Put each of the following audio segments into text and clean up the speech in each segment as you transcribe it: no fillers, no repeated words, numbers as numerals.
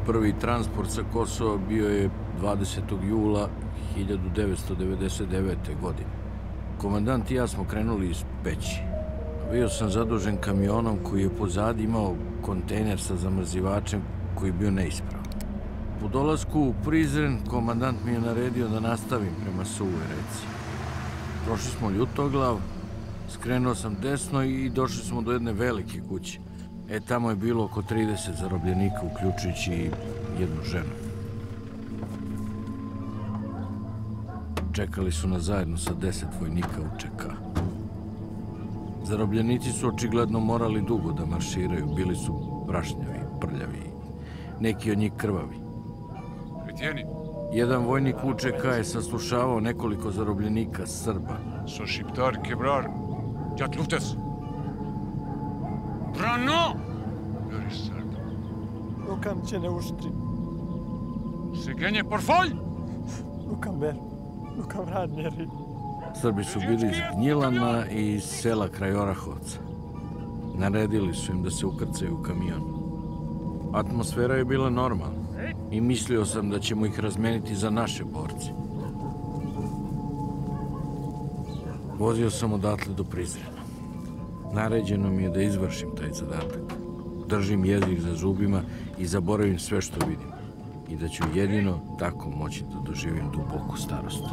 Prvi transport sa Kosova bio je 20. jula 1999. godine. Komandant i ja smo krenuli iz Peći. Bio sam zadužen kamionom koji je pozadi imao kontejner sa zamrzivačem koji je bio neispravan. Po dolasku u Prizren, komandant mi je naredio da nastavim prema Suvoj reci. Prošli smo Ljutoglav, skrenuo sam desno i došli smo do jedne velike kuće. Tamo je bilo oko 30 zarobljenika, uključujući i jednu ženu. Čekali su nas zajedno sa 10 vojnika UČK. Zarobljenici su očigledno morali dugo da marširaju, bili su prašnjavi, prljavi, neki od njih krvavi. Jedan vojnik UČK je saslušavao nekoliko zarobljenika Srba. So šiptar kebrar, jat luftes. Brano! Lukam će ne uštri. Segenje porfolj! Lukam ber, lukam radnjeri. Srbi su bili iz Gnjilana i iz sela kraj Orahovca. Naredili su im da se ukrcaju u kamion. Atmosfera je bila normalna i mislio sam da ćemo ih razmeniti za naše borce. Vozio sam odatle do Prizrena. Naređeno mi je da izvršim taj zadatak. Držim jezik za zubima i zaboravim sve što vidim. I da ću jedino tako moći da doživim duboku starost.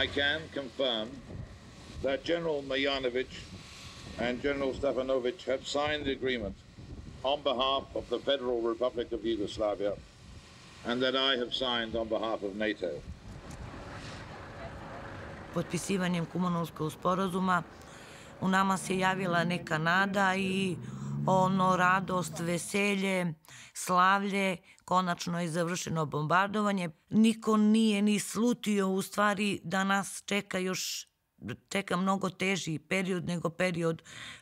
I can confirm that General Marjanovic and General Stefanovic have signed the agreement on behalf of the Federal Republic of Yugoslavia and that I have signed on behalf of NATO. Potpisivanjem Kumanovskog sporazuma u nama se javila neka nada i radost, veselje, slavlje, konačno je završeno bombardovanje. Niko nije ni slutio u stvari da nas čeka mnogo teži period nego period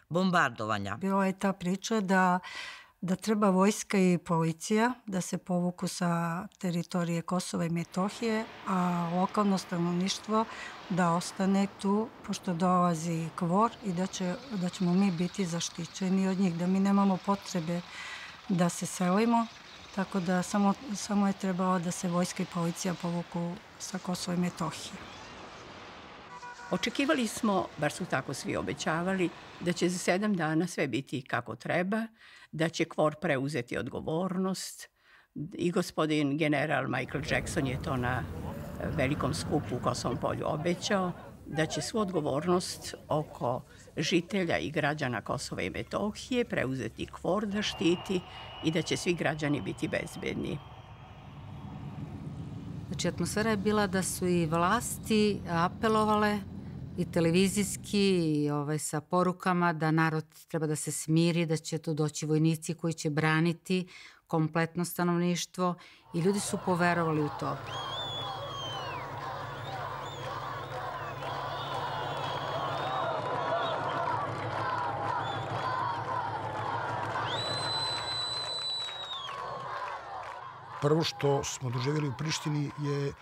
bombardovanja. Bila je ta priča da treba vojska i policija da se povuku sa teritorije Kosova i Metohije, a lokalno stanovništvo da ostane tu, pošto dolazi KFOR i da ćemo mi biti zaštićeni od njih, da mi nemamo potrebe da se selimo, tako da samo je trebalo da se vojska i policija povuku sa Kosova i Metohije. Očekivali smo, bar su tako svi obećavali, da će za 7 dana sve biti kako treba, da će KFOR preuzeti odgovornost i gospodin general Michael Jackson je to na velikom skupu u Kosovom polju obećao, da će svu odgovornost oko žitelja i građana Kosova i Metohije preuzeti KFOR da štiti i da će svi građani biti bezbedni. Znači, atmosfera je bila da su i vlasti apelovale i televizijski i sa porukama da narod treba da se smiri, da će tu doći vojnici koji će braniti kompletno stanovništvo i ljudi su poverovali u to. Prvo što smo doživjeli u Prištini je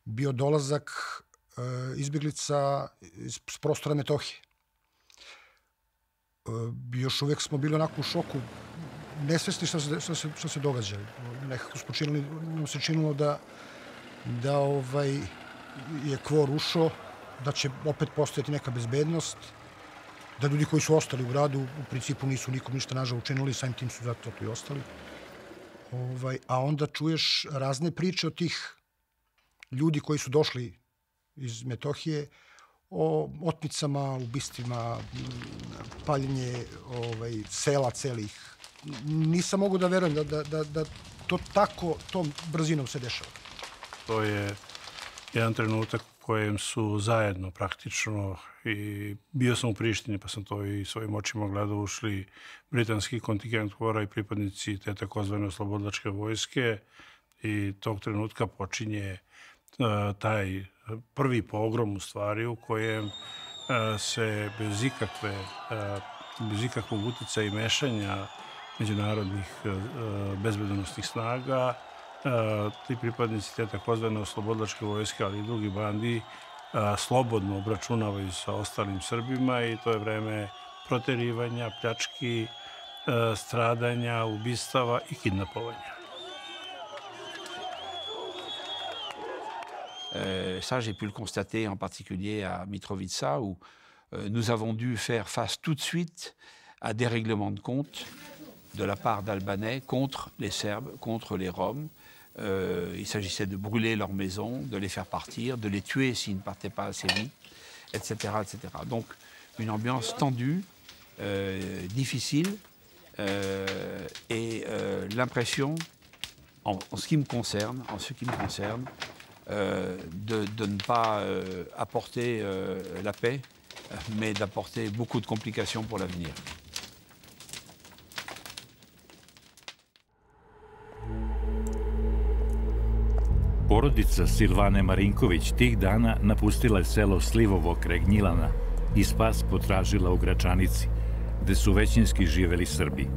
bio dolazak izbjeglica s prostora Metohije. još uvek smo bili onako u šoku, nesvesni šta se događa. Nekako smo činili, nam se činilo da je KFOR ušao, da će opet postojati neka bezbednost, da ljudi koji su ostali u gradu u principu nisu nikom ništa nažal učinili, samim tim su zato i ostali. A onda čuješ razne priče od tih ljudi koji su došli iz Metohije, o otmicama, ubistvima, paljenje sela celih. Nisam mogu da verujem da to tako, tom brzinom se dešava. To je jedan trenutak u kojem su zajedno praktično, i bio sam u Prištini pa sam to i svojim očima gledao, ušli britanski kontingent KFOR-a i pripadnici te takozvane oslobodilačke vojske, i tog trenutka počinje taj prvi pogrom u stvari u kojem se bez ikakvog uticaja i mešanja međunarodnih bezbednosnih snaga ti pripadnici te takozvane oslobodilačke vojske, ali i drugi bandi, slobodno obračunavaju sa ostalim Srbima, i to je vreme proterivanja, pljački, stradanja, ubistava i kidnapovanja. Ça, j'ai pu le constater en particulier à Mitrovica, où nous avons dû faire face tout de suite à des règlements de compte de la part d'Albanais contre les Serbes, contre les Roms. Il s'agissait de brûler leurs maisons, de les faire partir, de les tuer s'ils ne partaient pas assez vite, etc., etc. Donc, une ambiance tendue, difficile, et l'impression, en ce qui me concerne, de ne pas apporter la paix, mais d'apporter beaucoup de complications pour l'avenir. Porodica Silvane Marinković tih dana napustila je selo Slivovo kraj Gnjilana i spas potražila u Gračanici, gde su većinski živeli Srbi.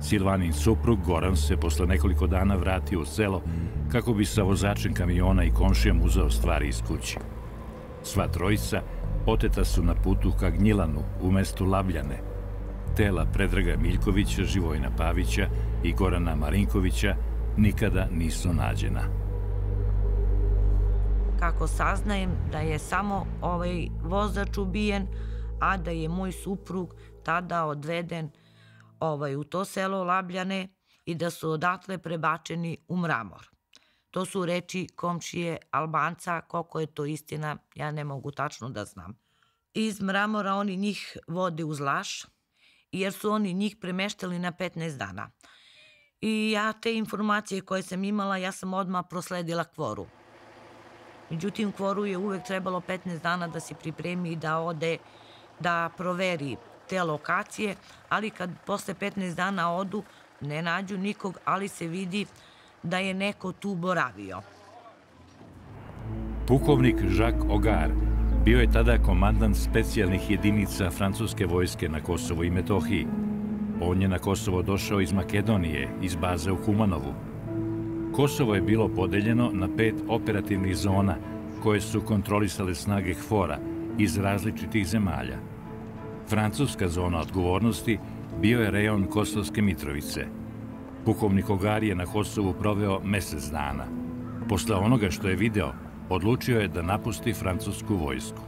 Silvanin suprug Goran se posle nekoliko dana vratio u selo kako bi sa vozačem kamiona i komšijom uzeo stvari iz kuće. Sva trojica oteta su na putu ka Gnjilanu u mestu Labljane. Tela Predraga Miljkovića, Živojina Pavića i Gorana Marinkovića nikada nisu nađena. Kako saznajem da je samo ovaj vozač ubijen, a da je moj suprug tada odveden u to selo Labljane i da su odatle prebačeni u Mramor. To su reči komšije Albanca, koliko je to istina, ja ne mogu tačno da znam. Iz Mramora oni njih vode uz Laš, jer su oni njih premeštali na 15 dana. I ja te informacije koje sam imala, ja sam odmah prosledila KFOR-u. Međutim, KFOR-u je uvek trebalo 15 dana da se pripremi i da ode, da proveri te lokacije, ali kad posle 15 dana odu, ne nađu nikog, ali se vidi da je neko tu boravio. Pukovnik Jacques Ogar bio je tada komandant specijalnih jedinica francuske vojske na Kosovu i Metohiji. On je na Kosovo došao iz Makedonije, iz baze u Kumanovu. Kosovo je bilo podeljeno na 5 operativnih zona koje su kontrolisale snage KFOR-a iz različitih zemalja. Francuska zona odgovornosti bio je rejon Kosovske Mitrovice. Pukovnik Ogar je na Kosovu proveo mesec dana. Posle onoga što je video, odlučio je da napusti francusku vojsku.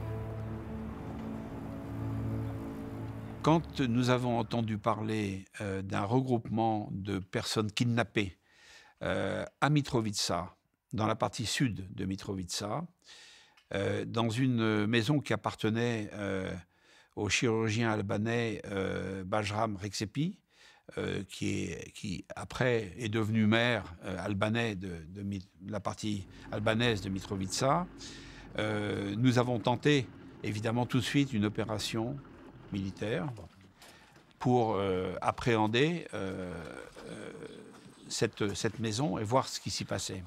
Quand nous avons entendu parler d'un regroupement de personnes kidnappées à Mitrovica, dans la partie sud de Mitrovica, dans une maison qui appartenait au chirurgien albanais Bajram Reksepi, qui après est devenu maire albanais de la partie albanaise de Mitrovica. Nous avons tenté évidemment tout de suite une opération militaire pour appréhender cette maison et voir ce qui s'y passait.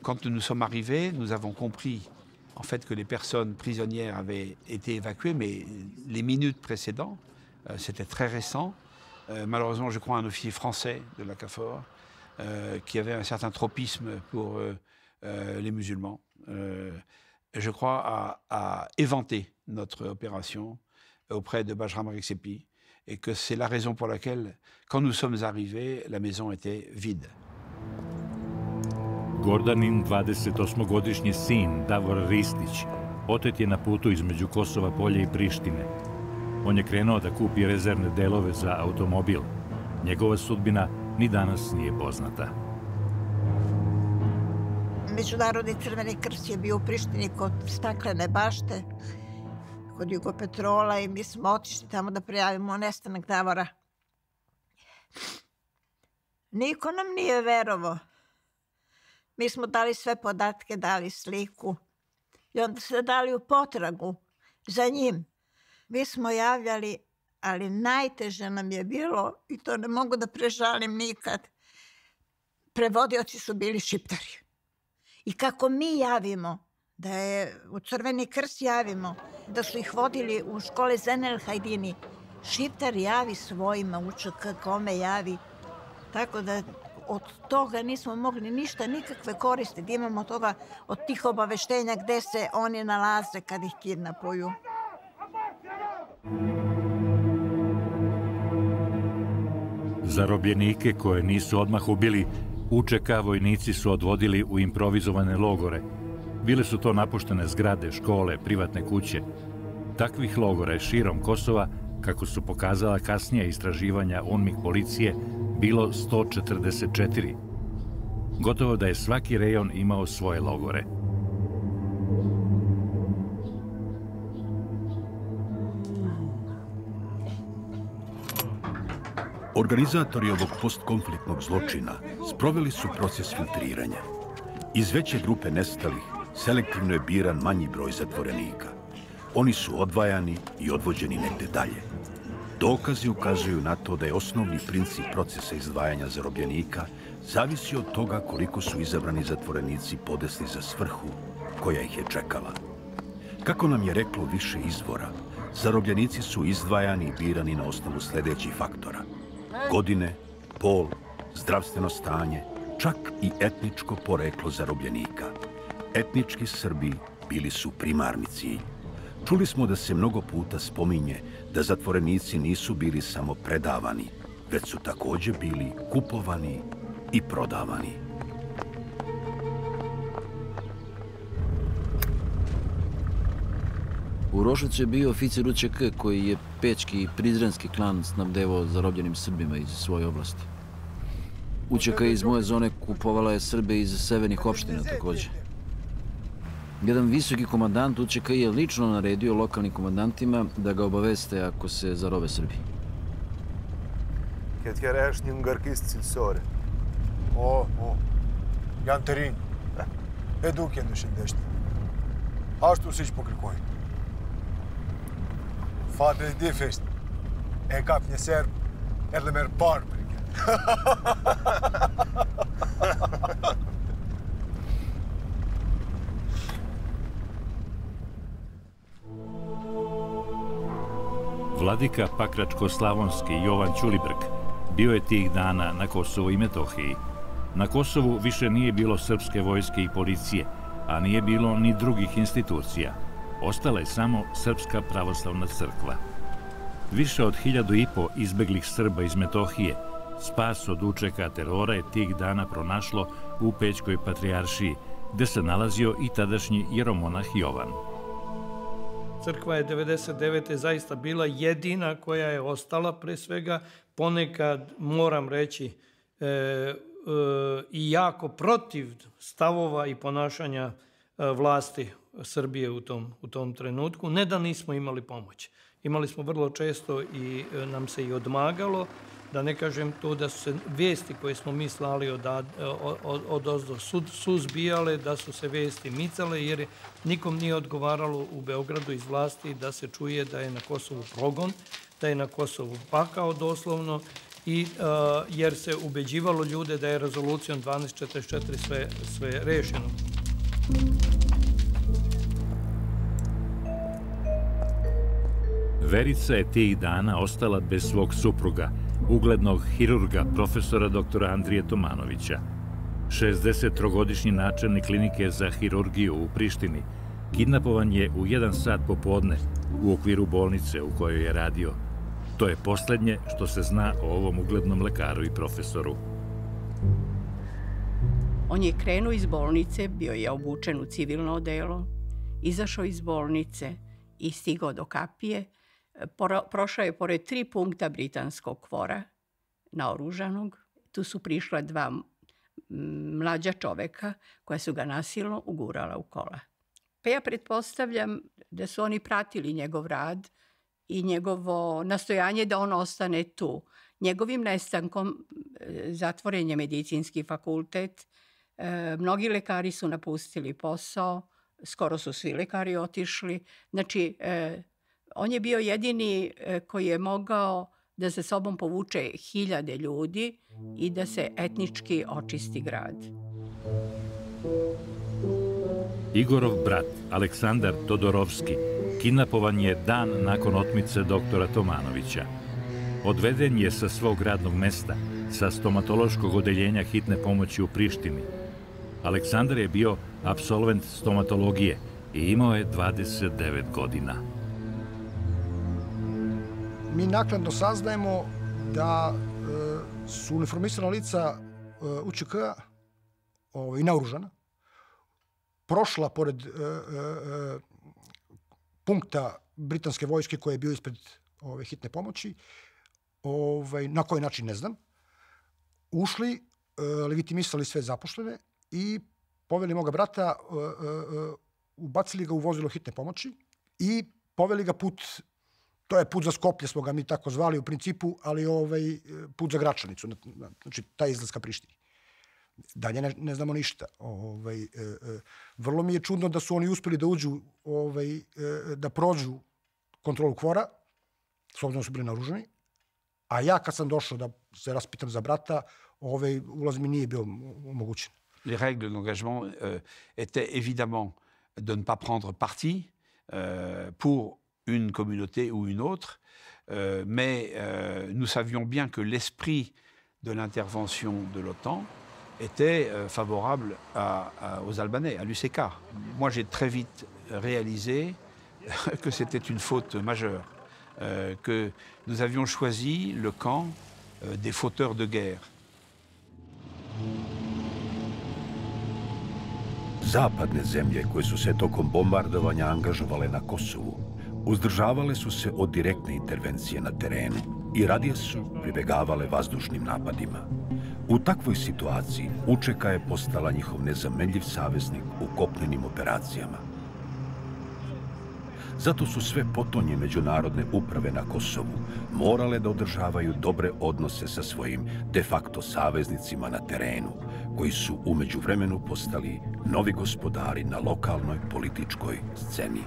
Quand nous sommes arrivés, nous avons compris en fait que les personnes prisonnières avaient été évacuées, mais les minutes précédentes, c'était très récent. Malheureusement, je crois, un officier français de la KFOR qui avait un certain tropisme pour les musulmans, je crois, a éventé notre opération auprès de Bajram Rexepi et que c'est la raison pour laquelle, quand nous sommes arrivés, la maison était vide. Gordanin 28-godišnji sin, Davor Ristić, otet je na putu između Kosova Polja i Prištine. On je krenuo da kupi rezervne delove za automobil. Njegova sudbina ni danas nije poznata. Međunarodni Crveni krst je bio u Prištini kod Staklene bašte, kod Jugopetrola i mi smo otišli tamo da prijavimo nestanak Davora. Niko nam nije verovao. Mi smo dali sve podatke, dali sliku i onda se dali u potragu za njim. Mi smo javljali, ali najteže nam je bilo, i to ne mogu da prežalim nikad, prevodioci su bili Šiptari. I kako mi javimo, da je u Crveni krst javimo, da su ih vodili u škole Zenel Hajdini, Šiptar javi svojima, UČK kome javi. Tako da od toga nismo mogli ništa, nikakve koristi da imamo toga od tih obaveštenja gde se oni nalaze kad ih kidnapuju. Zarobljenike koje nisu odmah ubili, UČK vojnici su odvodili u improvizovane logore. Bile su to napuštene zgrade, škole, privatne kuće. Takvih logora je širom Kosova, kako su pokazala kasnija istraživanja UNMIK policije, bilo 144. Gotovo da je svaki rejon imao svoje logore. Organizatori ovog postkonfliktnog zločina sproveli su proces filtriranja. Iz veće grupe nestalih selektivno je biran manji broj zatvorenika. Oni su odvajani i odvođeni negde dalje. Dokazi ukazuju na to da je osnovni princip procesa izdvajanja zarobljenika zavisi od toga koliko su izabrani zatvorenici podesli za svrhu koja ih je čekala. Kako nam je reklo više izvora, zarobljenici su izdvajani i birani na osnovu sledećih faktora: godine, pol, zdravstveno stanje, čak i etničko poreklo zarobljenika. Etnički Srbi bili su primarni cilj. Čuli smo da se mnogo puta spominje da zatvorenici nisu bili samo predavani, već su takođe bili kupovani i prodavani. U Roševcu je bio oficir UČK koji je Pečki i Prizrenski klan snabdevao zarobljenim Srbima iz svoje oblasti. UČK iz moje zone kupovala je Srbe iz severnih opština takođe. Jedan visoki komandant UČK je lično naredio lokalnim komandantima da ga obaveste ako se zarobe Srbi. Kad keresh një ngarkesë cilësore. Janë të rinj. E duke në shëndeshtë. Ashtu si që po kërkojnë. Fatë e di fesht. E kap një serb, edhe merë parë për kjo. Vladika Pakračko-Slavonski Jovan Ćulibrk bio je tih dana na Kosovu i Metohiji. Na Kosovu više nije bilo srpske vojske i policije, a nije bilo ni drugih institucija. Ostala je samo Srpska pravoslavna crkva. Više od 1500 izbeglih Srba iz Metohije spas od UČK terora je tih dana pronašlo u Pećkoj patrijaršiji, gde se nalazio i tadašnji jeromonah Jovan. Crkva je 99. zaista bila jedina koja je ostala, pre svega ponekad, moram reći, i jako protiv stavova i ponašanja vlasti Srbije u tom trenutku. Ne da nismo imali pomoć. Imali smo vrlo često i nam se i odmagalo, da ne kažem to da su se vesti koje smo mi slali odozdo suzbijale, da su se vesti micale, jer nikom nije odgovaralo u Beogradu iz vlasti da se čuje da je na Kosovu progon, da je na Kosovu pakao doslovno, jer se ubeđivalo ljude da je rezolucijom 1244 sve rešeno. Verica je tih dana ostala bez svog supruga, uglednog hirurga, profesora doktora Andrije Tomanovića. 63-godišnji načelnik klinike za hirurgiju u Prištini, Kidnapovan je u 1 sat popodne u okviru bolnice u kojoj je radio. To je poslednje što se zna o ovom uglednom lekaru i profesoru. On je krenuo iz bolnice, bio je obučen u civilno odelo, izašao iz bolnice i stigao do kapije. Prošao je pored 3 punkta britanskog kvora naoružanog. Tu su prišla 2 mlađa čoveka koja su ga nasilno ugurala u kola. Pa ja pretpostavljam da su oni pratili njegov rad i njegovo nastojanje da on ostane tu. Njegovim nestankom zatvoren je medicinski fakultet, mnogi lekari su napustili posao, skoro su svi lekari otišli. Znači, on je bio jedini koji je mogao da sa sobom povuče 1000 ljudi i da se etnički očisti grad. Igorov brat, Aleksandar Todorovski, kidnapovan je dan nakon otmice doktora Tomanovića. Odveden je sa svog radnog mesta, sa stomatološkog odeljenja hitne pomoći u Prištini. Aleksandar je bio apsolvent stomatologije i imao je 29 godina. Mi naknadno saznajemo da su uniformisana lica UČK-a i naoružana prošla pored punkta britanske vojske koji je bio ispred hitne pomoći, na koji način ne znam, ušli, legitimisali sve zaposlene i poveli moga brata, ubacili ga u vozilo hitne pomoći i poveli ga put, to je put za Skoplje, smo ga mi tako zvali u principu, ali put za Gračanicu, znači taj izlaz ka Prištini. Dalje ne znamo ništa. Vrlo mi je čudno da su oni uspeli da uđu, da prođu kontrolu kvora, s obzirom su bili naoružani, a ja kad sam došao da se raspitam za brata, ulaz mi nije bio omogućen. Les règles d'engagement étaient évidemment de ne pas prendre parti pour une communauté ou une autre, mais nous savions bien que l'esprit de l'intervention de l'OTAN était favorable aux Albanais, à l'UÇK. Moi, j'ai très vite réalisé que c'était une faute majeure, que nous avions choisi le camp des fauteurs de guerre. Zapadne zemlje koje su se tokom bombardovanja angažovale na Kosovu uzdržavale su se od direktne intervencije na terenu i radije su pribegavale vazdušnim napadima. U takvoj situaciji UČK je postala njihov nezamenljiv saveznik u kopnenim operacijama. Zato su sve potonje međunarodne uprave na Kosovu morale da održavaju dobre odnose sa svojim de facto saveznicima na terenu, koji su u međuvremenu postali novi gospodari na lokalnoj političkoj sceni.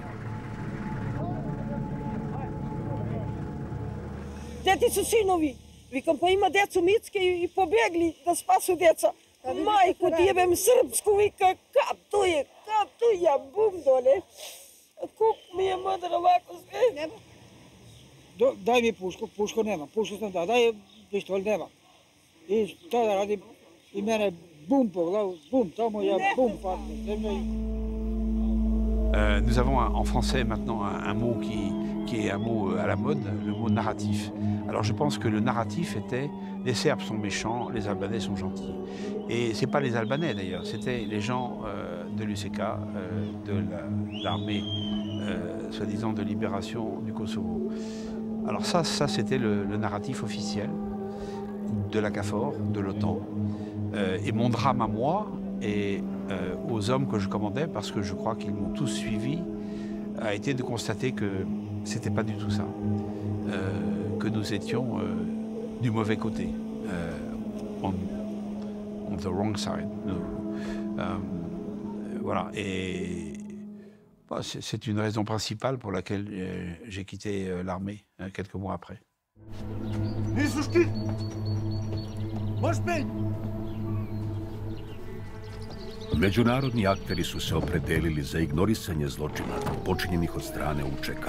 Deti su sinovi. Vikam, pa ima decu Micke i pobegli da spasu deca. Majku, ti jebem srpsku, vika, kap tu je, ja bum dole. Kup mi je madar ovako sve. Nema? Daj mi pušku, pušku nema, pušku sam da, daj pištolj nema. I šta da radim, i mene bum po glavu, bum tamo, ja bum padne. Nous avons en français maintenant un mot qui est un mot à la mode, le mot narratif. Alors je pense que le narratif était « les Serbes sont méchants, les Albanais sont gentils ». Et ce n'est pas les Albanais d'ailleurs, c'était les gens de l'UÇK, de l'armée soi-disant de libération du Kosovo. Alors ça c'était le narratif officiel de la KFOR, de l'OTAN. Et mon drame à moi et aux hommes que je commandais, parce que je crois qu'ils m'ont tous suivi, a été de constater que c'était pas du tout ça. Que nous étions du mauvais côté, on the wrong side. Voilà, et bah, c'est une raison principale pour laquelle j'ai quitté l'armée quelques mois après. Međunarodni akteri su se opredelili za ignorisanje zločina počinjenih od strane UČK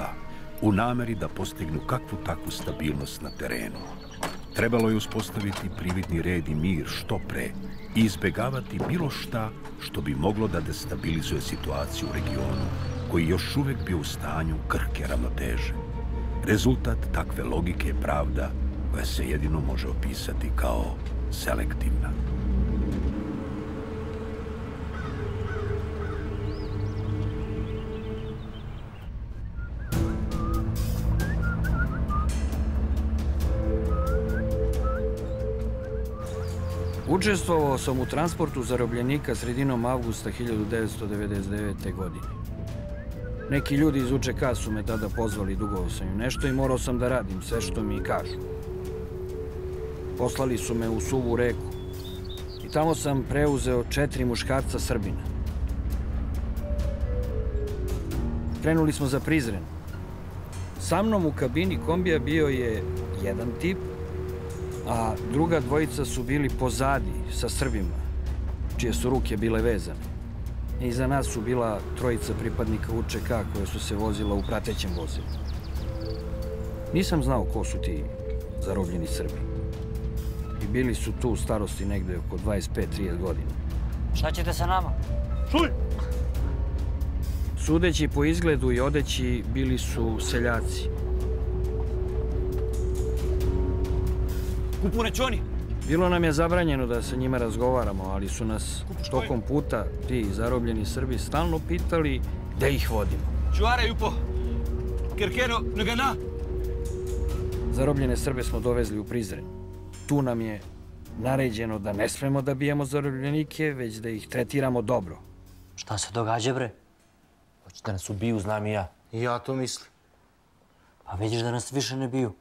u nameri da postignu kakvu takvu stabilnost na terenu. Trebalo je uspostaviti prividni red i mir što pre i izbegavati bilo šta što bi moglo da destabilizuje situaciju u regionu koji još uvek bio u stanju krhke ravnoteže. Rezultat takve logike je pravda koja se jedino može opisati kao selektivna. Učestvovao sam u transportu zarobljenika sredinom avgusta 1999. godine. Neki ljudi iz UČK su me tada pozvali, dugovao sam im nešto i morao sam da radim sve što mi kažu. Poslali su me u Suvu reku i tamo sam preuzeo 4 muškarca Srbina. Krenuli smo za Prizren. Sa mnom u kabini kombija bio je jedan tip, a druga dvojica su bili pozadi sa Srbima, čije su ruke bile vezane. Iza nas su bila trojica pripadnika UČK koja su se vozila u pratećem vozilu. Nisam znao ko su ti zarobljeni Srbi. I bili su tu u starosti negde oko 25-30 godina. Šta ćete sa nama? Čuj! Sudeći po izgledu i odeći, bili su seljaci. Kupunećoni! Bilo nam je zabranjeno da sa njima razgovaramo, ali su nas tokom puta ti zarobljeni Srbi stalno pitali gde ih vodimo. Čuvaraju po Kerkeno Nagana! Zarobljene Srbe smo dovezli u Prizren. Tu nam je naređeno da ne smemo da bijemo zarobljenike, već da ih tretiramo dobro. Šta se događa, bre? Hoće da nas ubiju, znam i ja. I ja to mislim. Pa vidiš da nas više ne biju.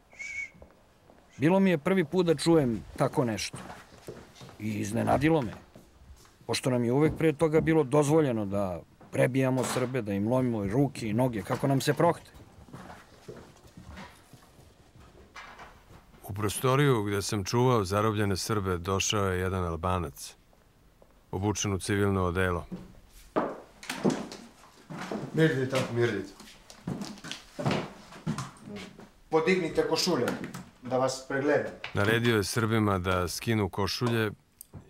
Bilo mi je prvi put da čujem tako nešto. I iznenadilo me. Pošto nam je uvek prije toga bilo dozvoljeno da prebijamo Srbe, da im lomimo ruke i noge, kako nam se prohte. U prostoriju gde sam čuvao zarobljene Srbe došao je jedan Albanac, obučen u civilno odelo. Mirdite, mirdite. Podignite košulje, da vas pregledam. Naredio je Srbima da skinu košulje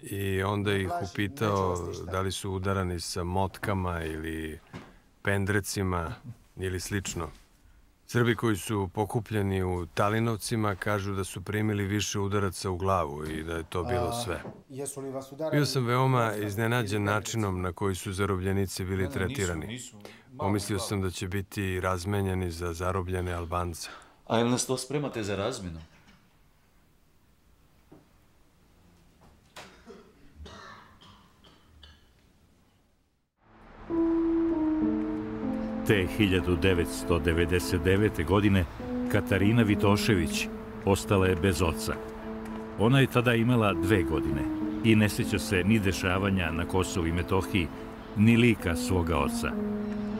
i onda ih upitao da li su udarani sa motkama ili pendrecima ili slično. Srbi koji su pokupljeni u Talinovcima kažu da su primili više udaraca u glavu i da je to bilo sve. Bio sam veoma iznenađen načinom na koji su zarobljenici bili tretirani. Pomislio sam da će biti razmenjeni za zarobljene Albance. A ili nas to spremate za razmjenu? Te 1999. godine Katarina Vitošević ostala je bez oca. Ona je tada imala 2 godine i ne sjeća se ni dešavanja na Kosovu i Metohiji, ni lika svoga oca.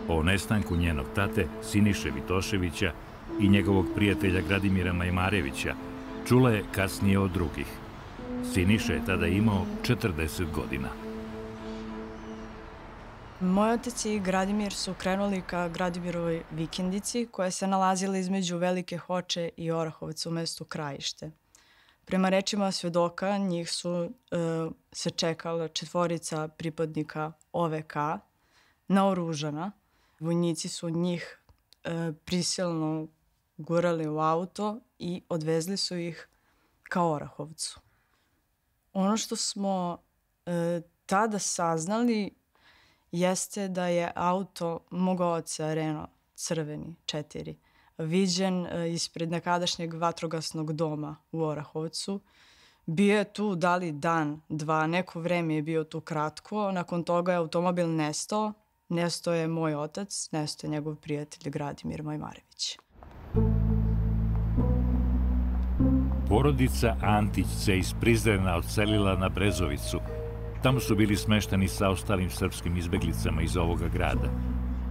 O nestanku njenog tate, Siniše Vitoševića, i njegovog prijatelja Gradimira Majmarevića čula je kasnije od drugih. Siniša je tada imao 40 godina. Moj otac i Gradimir su krenuli ka Gradimirovoj vikendici koja se nalazila između Velike Hoče i Orahovaca u mestu Krajište. Prema rečima svedoka, njih su se čekala 4 pripadnika OVK naoružana. Vojnici su njih prisilno gurali u auto i odvezli su ih ka Orahovcu. Ono što smo tada saznali jeste da je auto mog oca Renault crveni 4 viđen ispred nekadašnjeg vatrogasnog doma u Orahovcu. Bio je tu da li dan, dva, neko vreme je bio tu kratko. Nakon toga je automobil nestao. Nestao je moj otac, nestao je njegov prijatelj Gradimir Majmarević. Porodica Antić se iz Prizrena odselila na Brezovicu. Tamo su bili smešteni sa ostalim srpskim izbeglicama iz ovoga grada.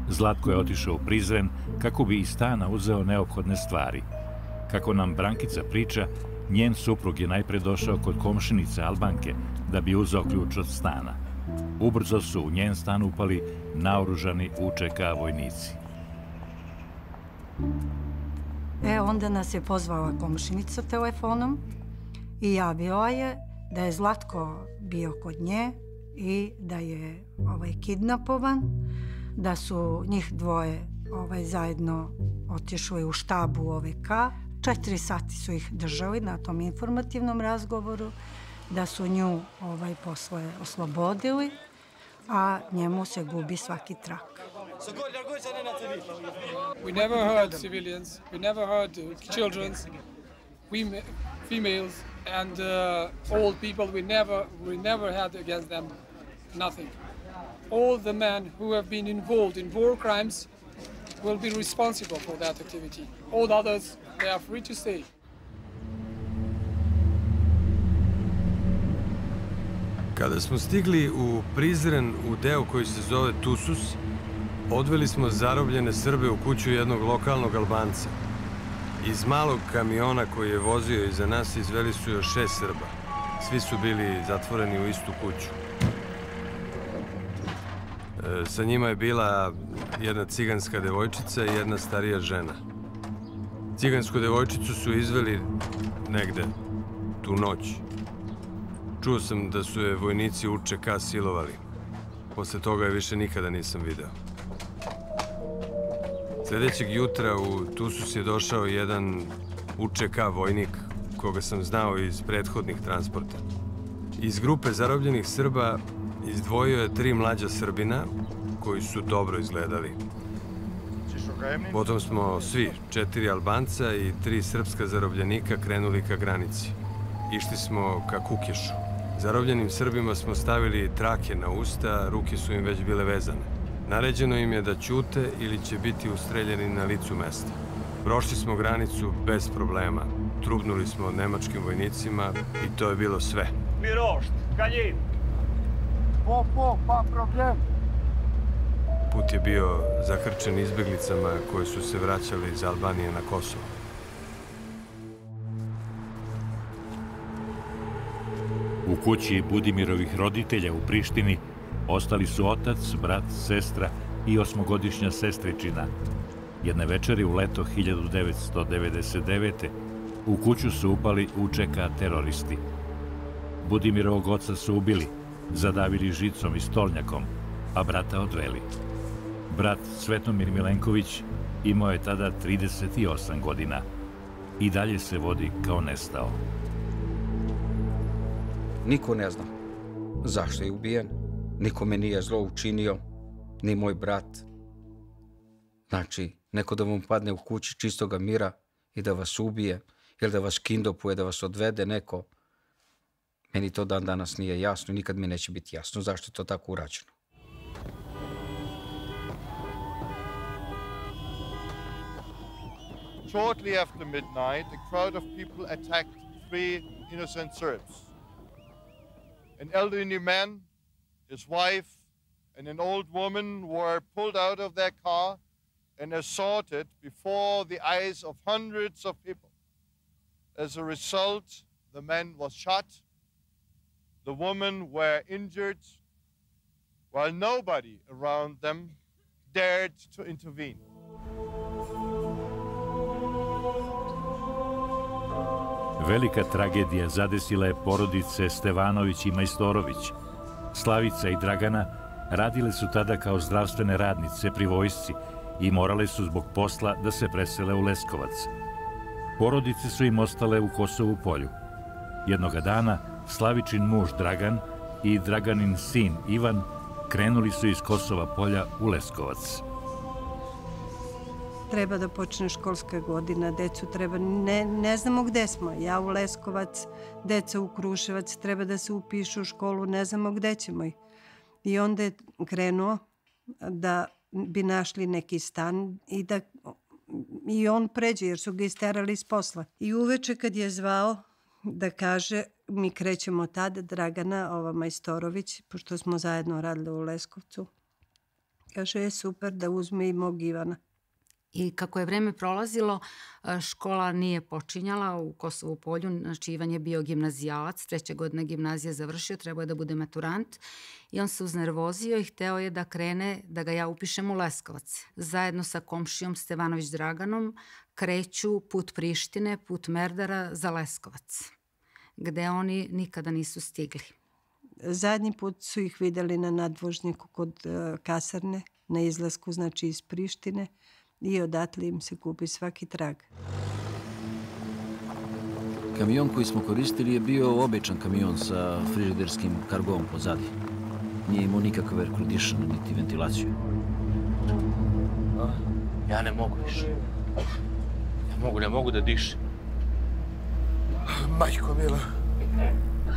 Zlatko je otišao u Prizren kako bi iz stana uzeo neophodne stvari. Kako nam Brankica priča, njen suprug je najpre došao kod komšinice Albanke da bi uzeo ključ od stana. Ubrzo su u njen stan upali naoružani UČK vojnici. Onda nas je pozvala komšinica telefonom i javila je da je Zlatko bio kod nje i da je kidnapovan, da su njih dvoje zajedno otišli u štabu OVK. 4 sati su ih držali na tom informativnom razgovoru, da su nju posle oslobodili, a njemu se gubi svaki trak. We never hurt civilians, we never hurt children, females and old people. We never had against them nothing. All the men who have been involved in war crimes will be responsible for that activity. All others, they are free to stay. Kada smo stigli u Prizren, u deo koji se zove Tusus, odveli smo zarobljene Srbe u kuću jednog lokalnog Albanca. Iz malog kamiona koji je vozio iza nas izveli su još 6 Srba. Svi su bili zatvoreni u istu kuću. Sa njima je bila jedna ciganska devojčica i jedna starija žena. Cigansku devojčicu su izveli negde tu noć. Čuo sam da su je vojnici UČK silovali. Posle toga je više nikada nisam video. Sljedećeg jutra u Tusus je došao jedan UČK vojnik koga sam znao iz prethodnih transporta. Iz grupe zarobljenih Srba izdvojio je 3 mlađa Srbina koji su dobro izgledali. Potom smo svi, 4 Albanca i 3 srpska zarobljenika krenuli ka granici. Išli smo ka Kukešu. Zarobljenim Srbima smo stavili trake na usta, ruke su im već bile vezane. Naređeno im je da ćute ili će biti ustreljeni na licu mesta. Prošli smo granicu bez problema. Trubnuli smo nemačkim vojnicima i to je bilo sve. Mirošt, Kaljin! Pa problem. Put je bio zakrčen izbeglicama koji su se vraćali iz Albanije na Kosovo. U kući Budimirovih roditelja u Prištini ostali su otac, brat, sestra i 8-godišnja sestričina. Jedne večeri u leto 1999. u kuću su upali UČK teroristi. Budimirovog oca su ubili, zadavili žicom i stolnjakom, a brata odveli. Brat Svetomir Milenković imao je tada 38 godina. I dalje se vodi kao nestao. Niko ne zna zašto je ubijen, niko me nije zlo učinio, ni moj brat. Znači, neko da vam padne u kući čistoga mira i da vas ubije, ili da vas kindopuje, da vas odvede neko. Meni to dan danas nije jasno i nikad mi neće biti jasno zašto je to tako urađeno. Shortly after midnight, a crowd of people attacked 3 innocent Serbs. An elderly man, his wife, and an old woman were pulled out of their car and assaulted before the eyes of hundreds of people. As a result, the man was shot, the women were injured, while nobody around them dared to intervene. Velika tragedija zadesila je porodice Stevanović i Majstorović. Slavica i Dragana radile su tada kao zdravstvene radnice pri vojsci i morale su zbog posla da se presele u Leskovac. Porodice su im ostale u Kosovu Polju. Jednoga dana Slavičin muž Dragan i Draganin sin Ivan krenuli su iz Kosova Polja u Leskovac. Treba da počne školska godina, decu treba, ne znamo gde smo, ja u Leskovac, deca u Kruševac, treba da se upišu u školu, ne znamo gde ćemo ih. I onda je krenuo da bi našli neki stan i on pređe jer su ga isterali iz posla. I uveče kad je zvao da kaže, mi krećemo tada, Dragana, Majstorović, pošto smo zajedno radili u Leskovcu, kaže je super da uzme i mog Ivana. I kako je vreme prolazilo, škola nije počinjala u Kosovu Polju, znači Ivan je bio gimnazijalac, 3. godine gimnazije završio, trebao je da bude maturant i on se uznervozio i hteo je da krene, da ga ja upišem u Leskovac. Zajedno sa komšijom Stevanović Draganom kreću put Prištine, put Merdara za Leskovac, gde oni nikada nisu stigli. Zadnji put su ih videli na nadvožnjaku kod kasarne, na izlasku, znači iz Prištine, i odatle im se gubi svaki trag. Kamion koji smo koristili je bio običan kamion sa frižiderskim kargom pozadi. Nije imao nikakve air condition niti ventilaciju. Ja ne mogu više. Ne mogu da dišem. Majko mila,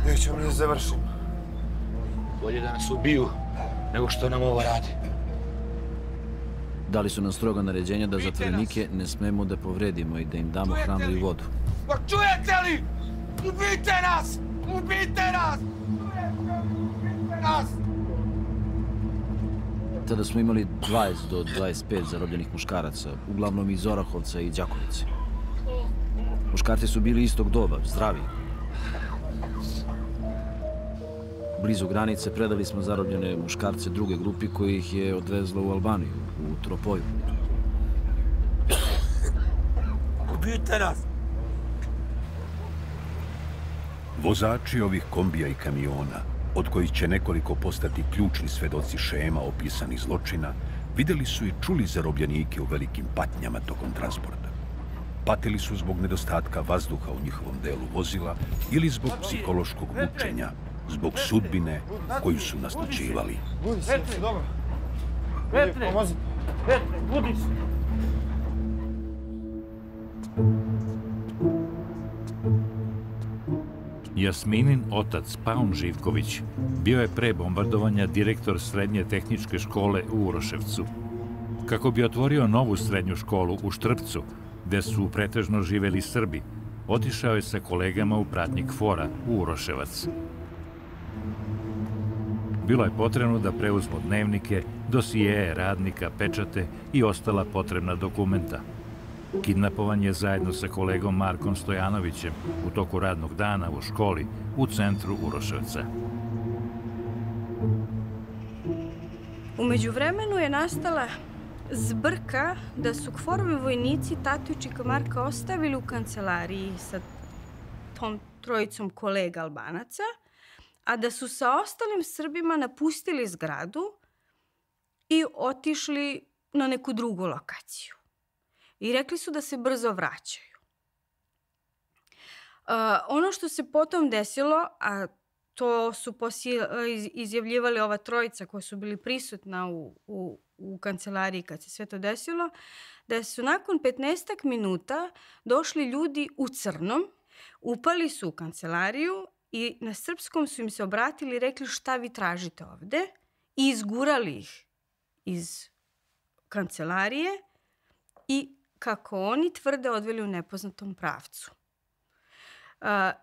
nećemo da završim. Bolje da nas ubiju nego što nam ovo radi. Dali su nam stroga naređenja da zatvorenike ne smemo da povredimo i da im damo hranu i vodu. Pa čujete li? Ubijte nas! Ubijte nas! Ubijte nas! Tada smo imali 20 do 25 zarobljenih muškaraca, uglavnom iz Orahovca i Đakovice. Muškarci su bili istog doba, zdravi. Blizu granice predali smo zarobljene muškarce druge grupi koji ih je odvezla u Albaniju, u Tropoju. Ubijte nas! Vozači ovih kombija i kamiona, od kojih će nekoliko postati ključni svedoci šema opisanih zločina, videli su i čuli zarobljenike u velikim patnjama tokom transporta. Patili su zbog nedostatka vazduha u njihovom delu vozila ili zbog psihološkog mučenja, zbog sudbine koju su naslućivali. Budi se, dobro. Petre, pomozi. Petre, budi se. Jasminin otac, Paun Živković, bio je pre bombardovanja direktor srednje tehničke škole u Uroševcu. Kako bi otvorio novu srednju školu u Štrpcu, gde su pretežno živeli Srbi, otišao je sa kolegama u pratnji KFOR-a u Uroševac. Bilo je potrebno da preuzmu dnevnike, dosijeje radnika, pečate i ostala potrebna dokumenta. Kidnapovan je zajedno sa kolegom Markom Stojanovićem u toku radnog dana u školi u centru Uroševca. U međuvremenu je nastala zbrka da su KFOR-ovi vojnici tatujući Marka ostavili u kancelariji sa tom trojicom kolega Albanaca, a da su sa ostalim Srbima napustili zgradu i otišli na neku drugu lokaciju. I rekli su da se brzo vraćaju. Ono što se potom desilo, a to su izjavljivali ova trojica koja su bili prisutna u kancelariji kad se sve to desilo, da su nakon 15 minuta došli ljudi u crnom, upali su u kancelariju i na srpskom su im se obratili i rekli šta vi tražite ovde i izgurali ih iz kancelarije i, kako oni tvrde, odveli u nepoznatom pravcu.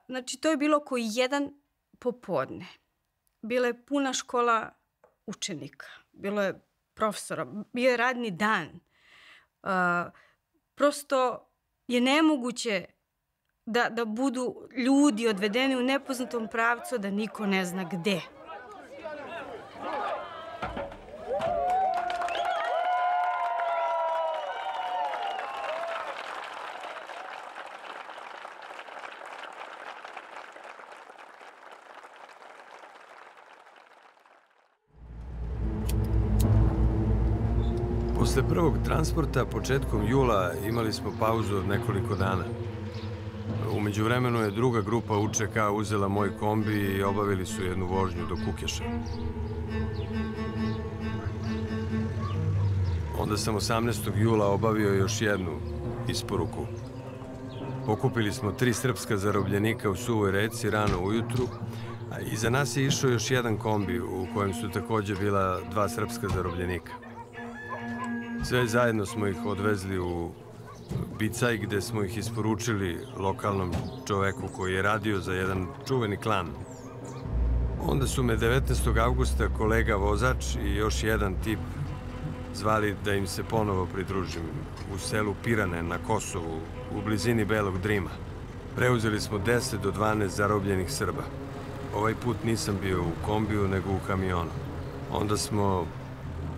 Znači, to je bilo oko 1 popodne. Bila je puna škola učenika, bilo je profesora, bio je radni dan. Prosto je nemoguće da budu ljudi odvedeni u nepoznatom pravcu, da niko ne zna gde. Posle prvog transporta, početkom jula, imali smo pauzu od nekoliko dana. U međuvremenu je druga grupa UČK uzela moj kombi i obavili su jednu vožnju do Kukeša. Onda sam 18. jula obavio još jednu isporuku. Pokupili smo 3 srpska zarobljenika u Suvoj reci rano ujutru, a iza nas je išao još jedan kombi u kojem su takođe bila 2 srpska zarobljenika. Sve zajedno smo ih odvezli u Bicaj, gde smo ih isporučili lokalnom čoveku koji je radio za jedan čuveni klan. Onda su me 19. avgusta kolega vozač i još jedan tip zvali da im se ponovo pridružim u selu Pirane na Kosovu, u blizini Belog Drima. Preuzeli smo 10 do 12 zarobljenih Srba. Ovaj put nisam bio u kombiju, nego u kamionu. Onda smo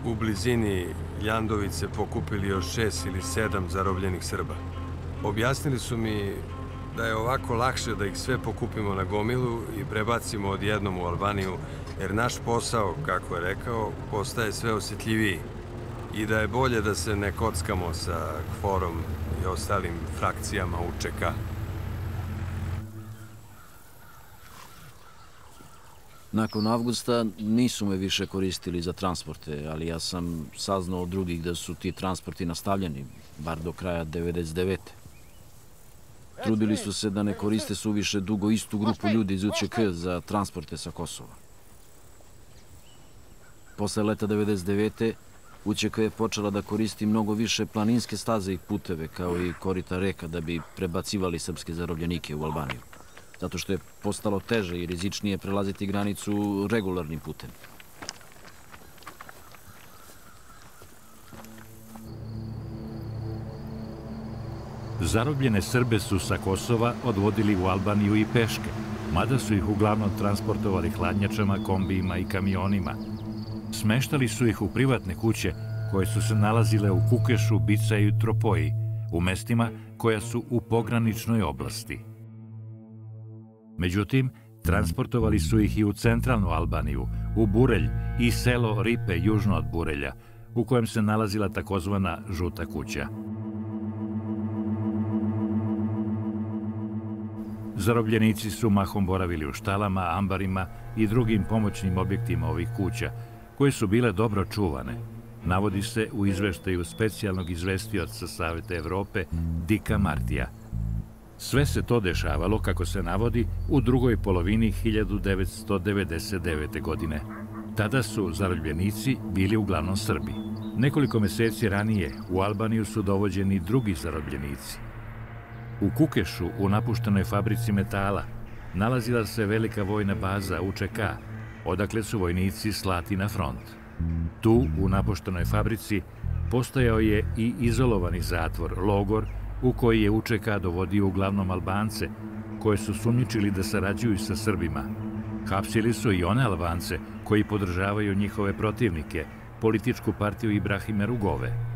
u blizini Ljandovice pokupili još 6 ili 7 zarobljenih Srba. Objasnili su mi da je ovako lakše da ih sve pokupimo na gomilu i prebacimo odjednom u Albaniju, jer naš posao, kako je rekao, postaje sve osjetljiviji. i da je bolje da se ne kockamo sa KFOR-om i ostalim frakcijama UČK. Nakon avgusta nisu me više koristili za transporte, ali ja sam saznao od drugih da su ti transporti nastavljeni, bar do kraja 99. Trudili su se da ne koriste suviše dugo istu grupu ljudi iz UČK za transporte sa Kosova. Posle leta 99. UČK je počela da koristi mnogo više planinske staze i puteve, kao i korita reka, da bi prebacivali srpske zarobljenike u Albaniju. Zato što je postalo teže i rizičnije prelaziti granicu regularnim putem. Zarobljene Srbe su sa Kosova odvodili u Albaniju i peške, mada su ih uglavnom transportovali hladnjačama, kombijima i kamionima. Smeštali su ih u privatne kuće koje su se nalazile u Kukešu, Bicaju i Tropoji, u mestima koja su u pograničnoj oblasti. Međutim, transportovali su ih i u centralnu Albaniju, u Burelj i selo Ripe južno od Burelja, u kojem se nalazila takozvana Žuta kuća. Zarobljenici su mahom boravili u štalama, ambarima i drugim pomoćnim objektima ovih kuća, koje su bile dobro čuvane. Navodi se u izveštaju specijalnog izvestioca Saveta Evrope Dika Martija. Sve se to dešavalo, kako se navodi, u drugoj polovini 1999. godine. Tada su zarobljenici bili uglavnom Srbi. Nekoliko meseci ranije u Albaniju su dovođeni drugi zarobljenici. U Kukešu, u napuštenoj fabrici metala, nalazila se velika vojna baza UČK, odakle su vojnici slati na front. Tu, u napuštenoj fabrici, postojao je i izolovani zatvor, logor, u koji je UČK dovodio uglavnom Albance, koje su sumnjičili da sarađuju sa Srbima. Hapsili su i one Albance koji podržavaju njihove protivnike, političku partiju Ibrahime Rugove.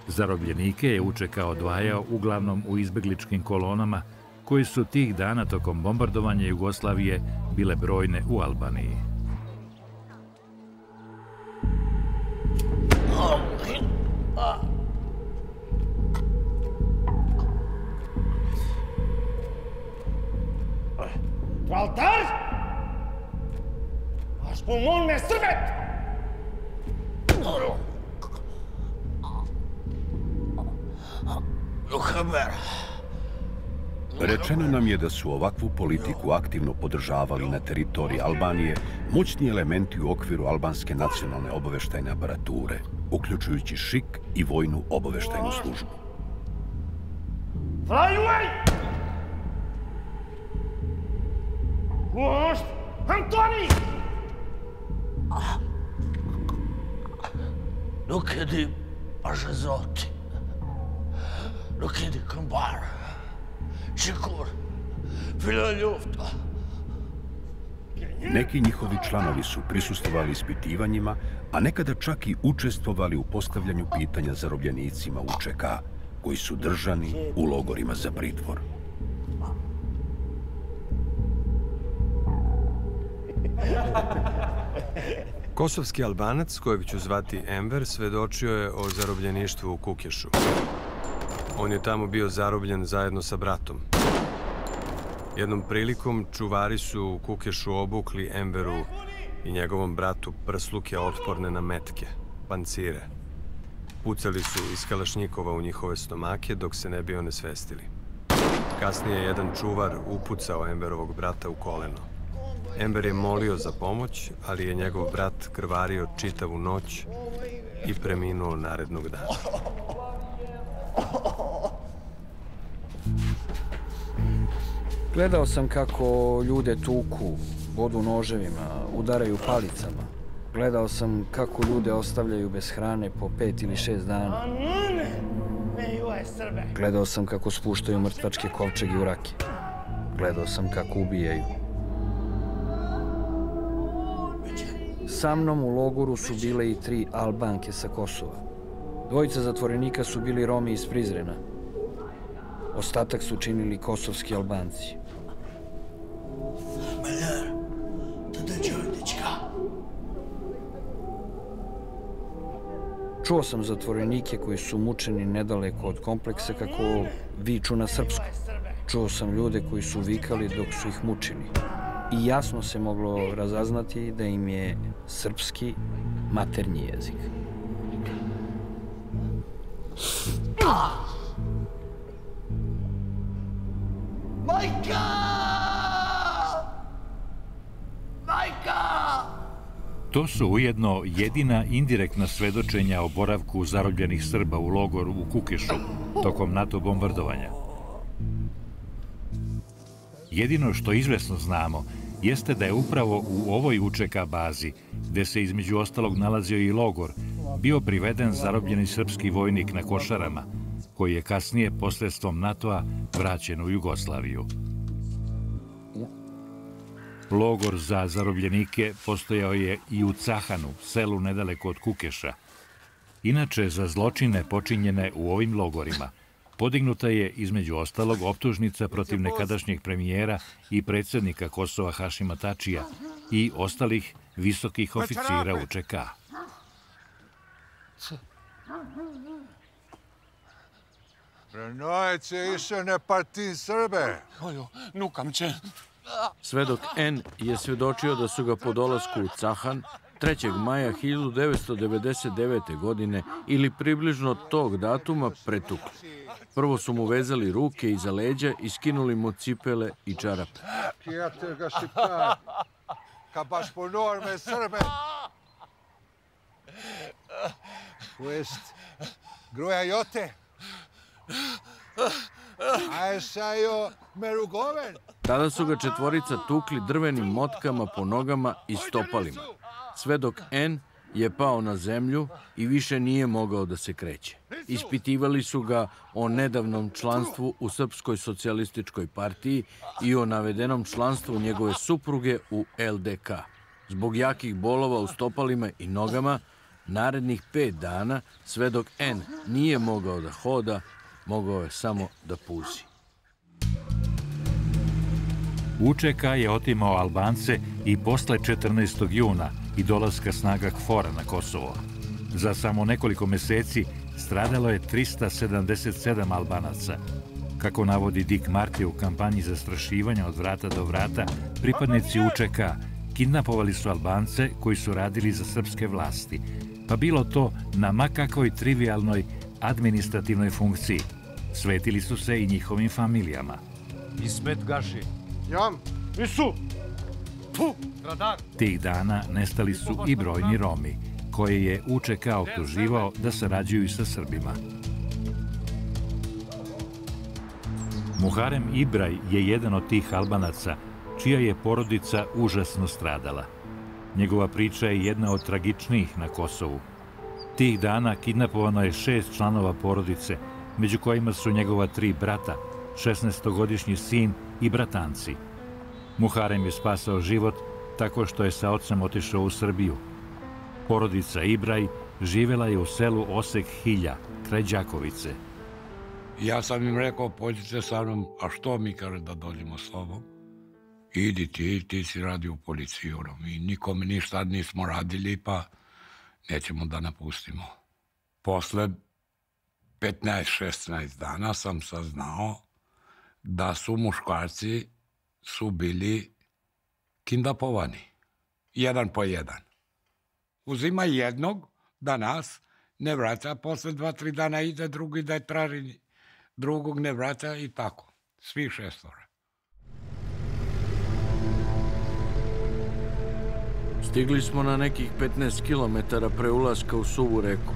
Zarobljenike je UČK odvajao uglavnom u izbegličkim kolonama, koji su tih dana tokom bombardovanja Jugoslavije bile brojne u Albaniji. Valtar! Aș pulmon me srvet! Rečeno nam je da su ovakvu politiku aktivno podržavali na teritoriji Albanije moćni elementi u okviru albanske nacionalne obaveštajne aparature, uključujući ŠIK i vojnu obaveštajnu službu. Gost, Antoni! Nuk e di është Zoti. Nuk e di këmbar. Qikur, fila ljufta. Neki njihovi članovi su prisustvovali ispitivanjima, a nekada čak i učestvovali u postavljanju pitanja zarobljenicima UČK, koji su držani u logorima za pritvor. Kosovski Albanac, kojeg ću zvati Enver, svedočio je o zarobljeništvu u Kukešu. On je tamo bio zarobljen zajedno sa bratom. Jednom prilikom čuvari su u Kukešu obukli Enveru i njegovom bratu prsluke otporne na metke, pancire. Pucali su iz kalašnjikova u njihove stomake dok se ne bi onesvestili. Kasnije je jedan čuvar upucao Enverovog brata u koleno. Enver je molio za pomoć, ali je njegov brat krvario čitavu noć i preminuo narednog dana. Gledao sam kako ljude tuku, bodu noževima, udaraju palicama. Gledao sam kako ljude ostavljaju bez hrane po 5 ili 6 dana. Gledao sam kako spuštaju mrtvačke kovčege u rake. Gledao sam kako ubijaju. Sa mnom u logoru su bile i 3 Albanke sa Kosova. 2 zatvorenika su bili Romi iz Prizrena. Ostatak su činili kosovski Albanci. Čuo sam zatvorenike koji su mučeni nedaleko od kompleksa kako viču na srpskom. Čuo sam ljude koji su vikali dok su ih mučili. I jasno se moglo razaznati da im je srpski maternji jezik. Majka! Majka! To su ujedno jedina indirektna svedočenja o boravku zarobljenih Srba u logoru u Kukešu tokom NATO bombardovanja. Jedino što izvesno znamo jeste da je upravo u ovoj UČK bazi, gde se između ostalog nalazio i logor, bio priveden zarobljeni srpski vojnik na Košarama, koji je kasnije posredstvom NATO-a vraćen u Jugoslaviju. Logor za zarobljenike postojao je i u Cahanu, selu nedaleko od Kukeša. Inače, za zločine počinjene u ovim logorima podignuta je, između ostalog, optužnica protiv nekadašnjeg premijera i predsjednika Kosova Hašima Tačija i ostalih visokih oficira UČK. Prenojec je išao ne partin Srbe. Nukam će. Svedok N je svjedočio da su ga po dolasku u Cahan 3. maja 1999. godine ili približno tog datuma pretukli. Prvo su mu vezali ruke iza leđa i skinuli mu cipele i čarape. Kijate ga šiptar, ka baš po norme Srbe. To jest, groja jote. A sajo merugoven. Tada su ga četvorica tukli drvenim motkama po nogama i stopalima. Svedok N je pao na zemlju i više nije mogao da se kreće. Ispitivali su ga o nedavnom članstvu u Srpskoj socijalističkoj partiji i o navedenom članstvu njegove supruge u LDK. Zbog jakih bolova u stopalima i nogama, narednih 5 dana svedok N nije mogao da hoda, mogao je samo da puzi. UČK je otimao Albance i posle 14. juna i dolaska snaga KFOR-a na Kosovo. Za samo nekoliko meseci stradalo je 377 Albanaca. Kako navodi Dick Marty u kampanji zastrašivanja od vrata do vrata, pripadnici UČK kidnapovali su Albance koji su radili za srpske vlasti, pa bilo to na makakvoj trivialnoj administrativnoj funkciji. Svetili su se i njihovim familijama. Ismet gaši. Jam. Isu. Tu. Radar. Tih dana nestali su i brojni Romi, koje je UČK optuživao da sarađuju sa Srbima. Muharem Ibraj je jedan od tih Albanaca, čija je porodica užasno stradala. Njegova priča je jedna od tragičnijih na Kosovu. Tih dana kidnapovano je 6 članova porodice, među kojima su njegova 3 brata, 16-godišnji sin i bratanci. Muharem je spasao život tako što je sa ocem otišao u Srbiju. Porodica Ibraj živjela je u selu Osek Hilja, kraj Đakovice. Ja sam im rekao, pođite sa mnom, a što mi kaže da dođemo s tobom? Idi ti si radi u policiji. Mi nikome ništa nismo radili, pa nećemo da napustimo. Posle 15-16 dana sam saznao da su muškarci bili kidnapovani. Jedan po jedan. Uzima jednog da nas ne vraća, posle 2-3 dana ide drugi da je traži, drugog ne vraća i tako. Svih 6. Stigli smo na nekih 15 kilometara pre ulaska u Suvu reku.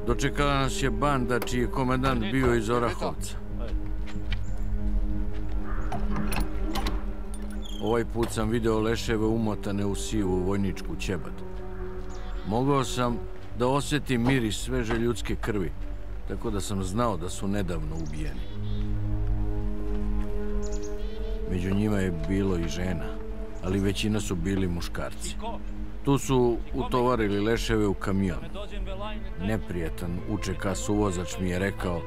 Dočekala nas je banda čiji je komandant bio iz Orahovca. Ovaj put sam video leševe umotane u sivu vojničku ćebadu. Mogao sam da osjetim miris sveže ljudske krvi, tako da sam znao da su nedavno ubijeni. Među njima je bilo i žena, ali većina su bili muškarci. Tu su utovarili leševe u kamion. Neprijatan UČK suvozač mi je rekao,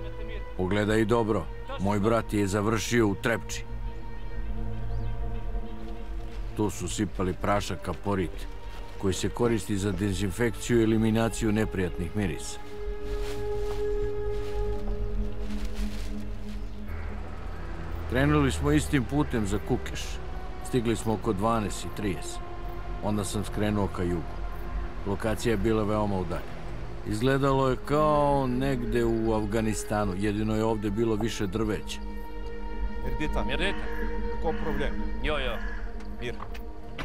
pogledaj dobro, moj brat je završio u Trepči. tu su sipali prašak kaporit, koji se koristi za dezinfekciju i eliminaciju neprijatnih mirisa. Krenuli smo istim putem za Kukeš. Stigli smo oko 12:30. Onda sam skrenuo ka jugu. Lokacija je bila veoma udaljena. Izgledalo je kao negde u Afganistanu, jedino je ovde bilo više drveća. Merdita, ko problem? Jo. Mir.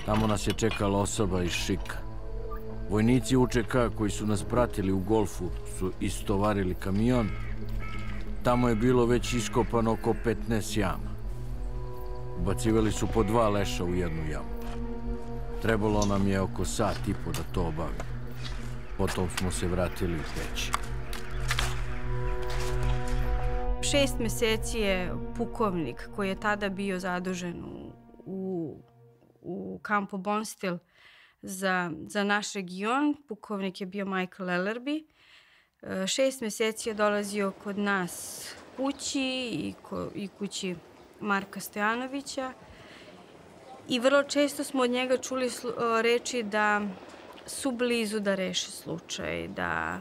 Tamo nas je čekala osoba iz Šika. Vojnici UČK koji su nas pratili u Golfu su istovarili kamion. Tamo je bilo već iskopano oko 15 jama. Ubacivali su po 2 leša u jednu jamu. Trebalo nam je oko sat i po da to obavimo. Potom smo se vratili u Peć. 6 meseci je pukovnik koji je tada bio zadužen u kampu Bonstil za naš region. Pukovnik je bio Michael Ellerby. 6 meseci je dolazio kod nas kući i kući Marka Stojanovića. I vrlo često smo od njega čuli reči da su blizu da reše slučaj, da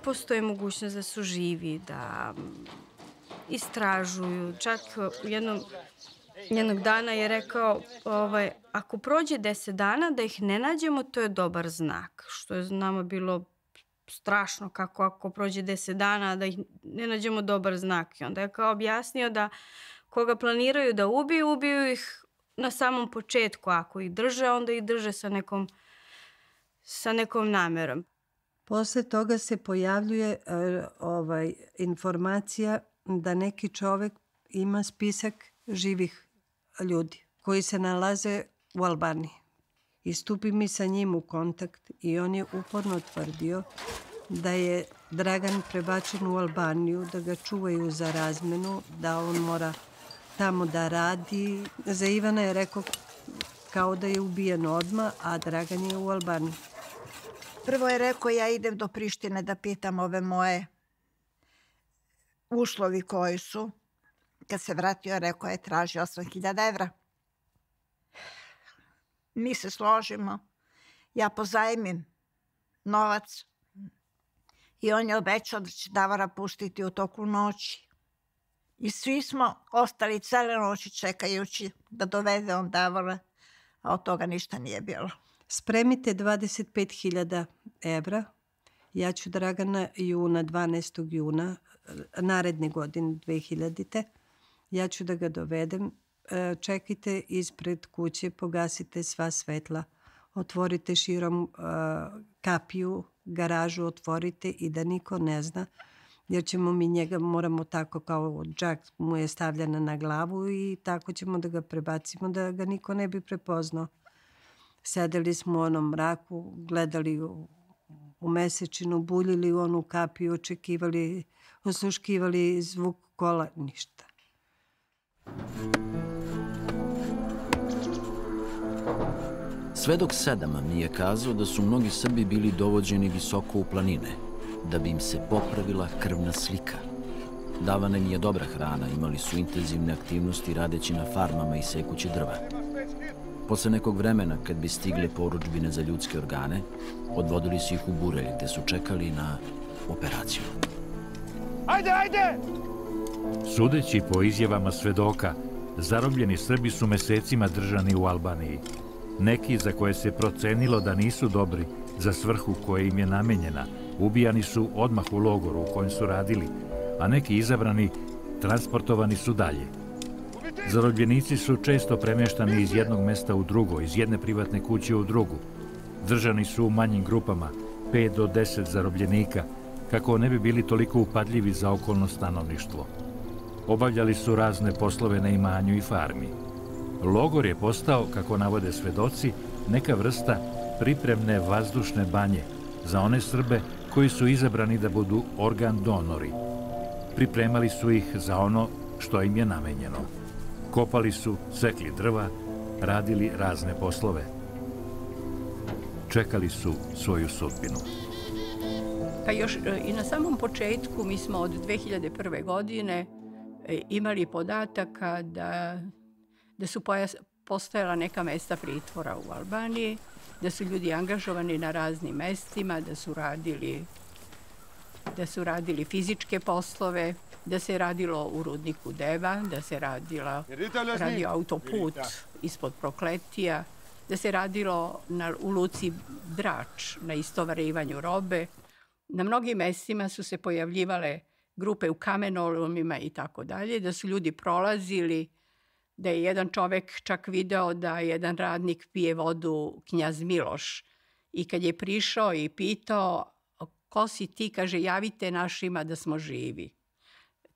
postoji mogućnost da su živi, da istražuju. Čak jednog dana je rekao, ako prođe 10 dana da ih ne nađemo, to je dobar znak. Što je nama bilo strašno, kako ako prođe 10 dana da ih ne nađemo, dobar znak. I onda je kao objasnio da koga planiraju da ubiju, ubiju ih na samom početku. Ako ih drže, onda ih drže sa nekom namerom. Posle toga se pojavljuje informacija da neki čovek ima spisak živih ljudi koji se nalaze u Albaniji. I stupi mi sa njim u kontakt i on je uporno tvrdio da je Dragan prebačen u Albaniju, da ga čuvaju za razmenu, da on mora tamo da radi. Za Ivana je rekao kao da je ubijen odmah, a Dragan je u Albaniji. Prvo je rekao, ja idem do Prištine da pitam ove moje uslovi koji su. Kad se vratio, rekao je, traži 8.000 evra. Mi se složimo, ja pozajmim novac i on je obećao da će Davora pustiti u toku noći. I svi smo ostali cele noći čekajući da dovede on Davora, a od toga ništa nije bilo. Spremite 25.000 evra. Ja ću Dragana 12. juna, naredne godine 2000. Ja ću da ga dovedem. Čekajte ispred kuće, pogasite sva svetla, otvorite širom kapiju, garažu otvorite i da niko ne zna, jer ćemo mi njega, moramo tako kao džak mu je stavljena na glavu i tako ćemo da ga prebacimo da ga niko ne bi prepoznao. Sedeli smo u onom mraku, gledali u mesečinu, buljili u onu kapiju, očekivali, osluškivali zvuk kola, ništa. Svedok 7 mi je kazao da su mnogi Srbi bili dovođeni visoko u planine, da bi im se popravila krvna slika. Davana im je dobra hrana, imali su intenzivne aktivnosti radeći na farmama i sekući drva. Posle nekog vremena, kad bi stigle poručbine za ljudske organe, odvodili su ih u Burelj, te su čekali na operaciju. Ajde! Sudeći po izjavama svedoka, zarobljeni Srbi su mesecima držani u Albaniji. Neki za koje se procenilo da nisu dobri za svrhu koja im je namenjena, ubijani su odmah u logoru u kojem su radili, a neki izabrani transportovani su dalje. Zarobljenici su često premeštani iz jednog mesta u drugo, iz jedne privatne kuće u drugu. Držani su u manjim grupama, 5 do 10 zarobljenika, kako ne bi bili toliko upadljivi za okolno stanovništvo. Obavljali su razne poslove na imanju i farmi. Logor je postao, kako navode svedoci, neka vrsta pripremne vazdušne banje za one Srbe koji su izabrani da budu organ donori. Pripremali su ih za ono što im je namenjeno. Kopali su, sekli drva, radili razne poslove. Čekali su svoju sudbinu. Pa još i na samom početku mi smo od 2001. godine imali podataka da su postojala neka mesta pritvora u Albaniji, da su ljudi angažovani na raznim mestima, da su radili fizičke poslove, da se radilo u rudniku Deva, da se radio autoput ispod Prokletija, da se radilo u luci Drač na istovarivanju robe. Na mnogim mestima su se pojavljivale grupe u kamenolomima i tako dalje, da su ljudi prolazili, da je jedan čovek čak video da jedan radnik pije vodu Knjaz Miloš. I kad je prišao i pitao, ko si ti, kaže, javite našima da smo živi.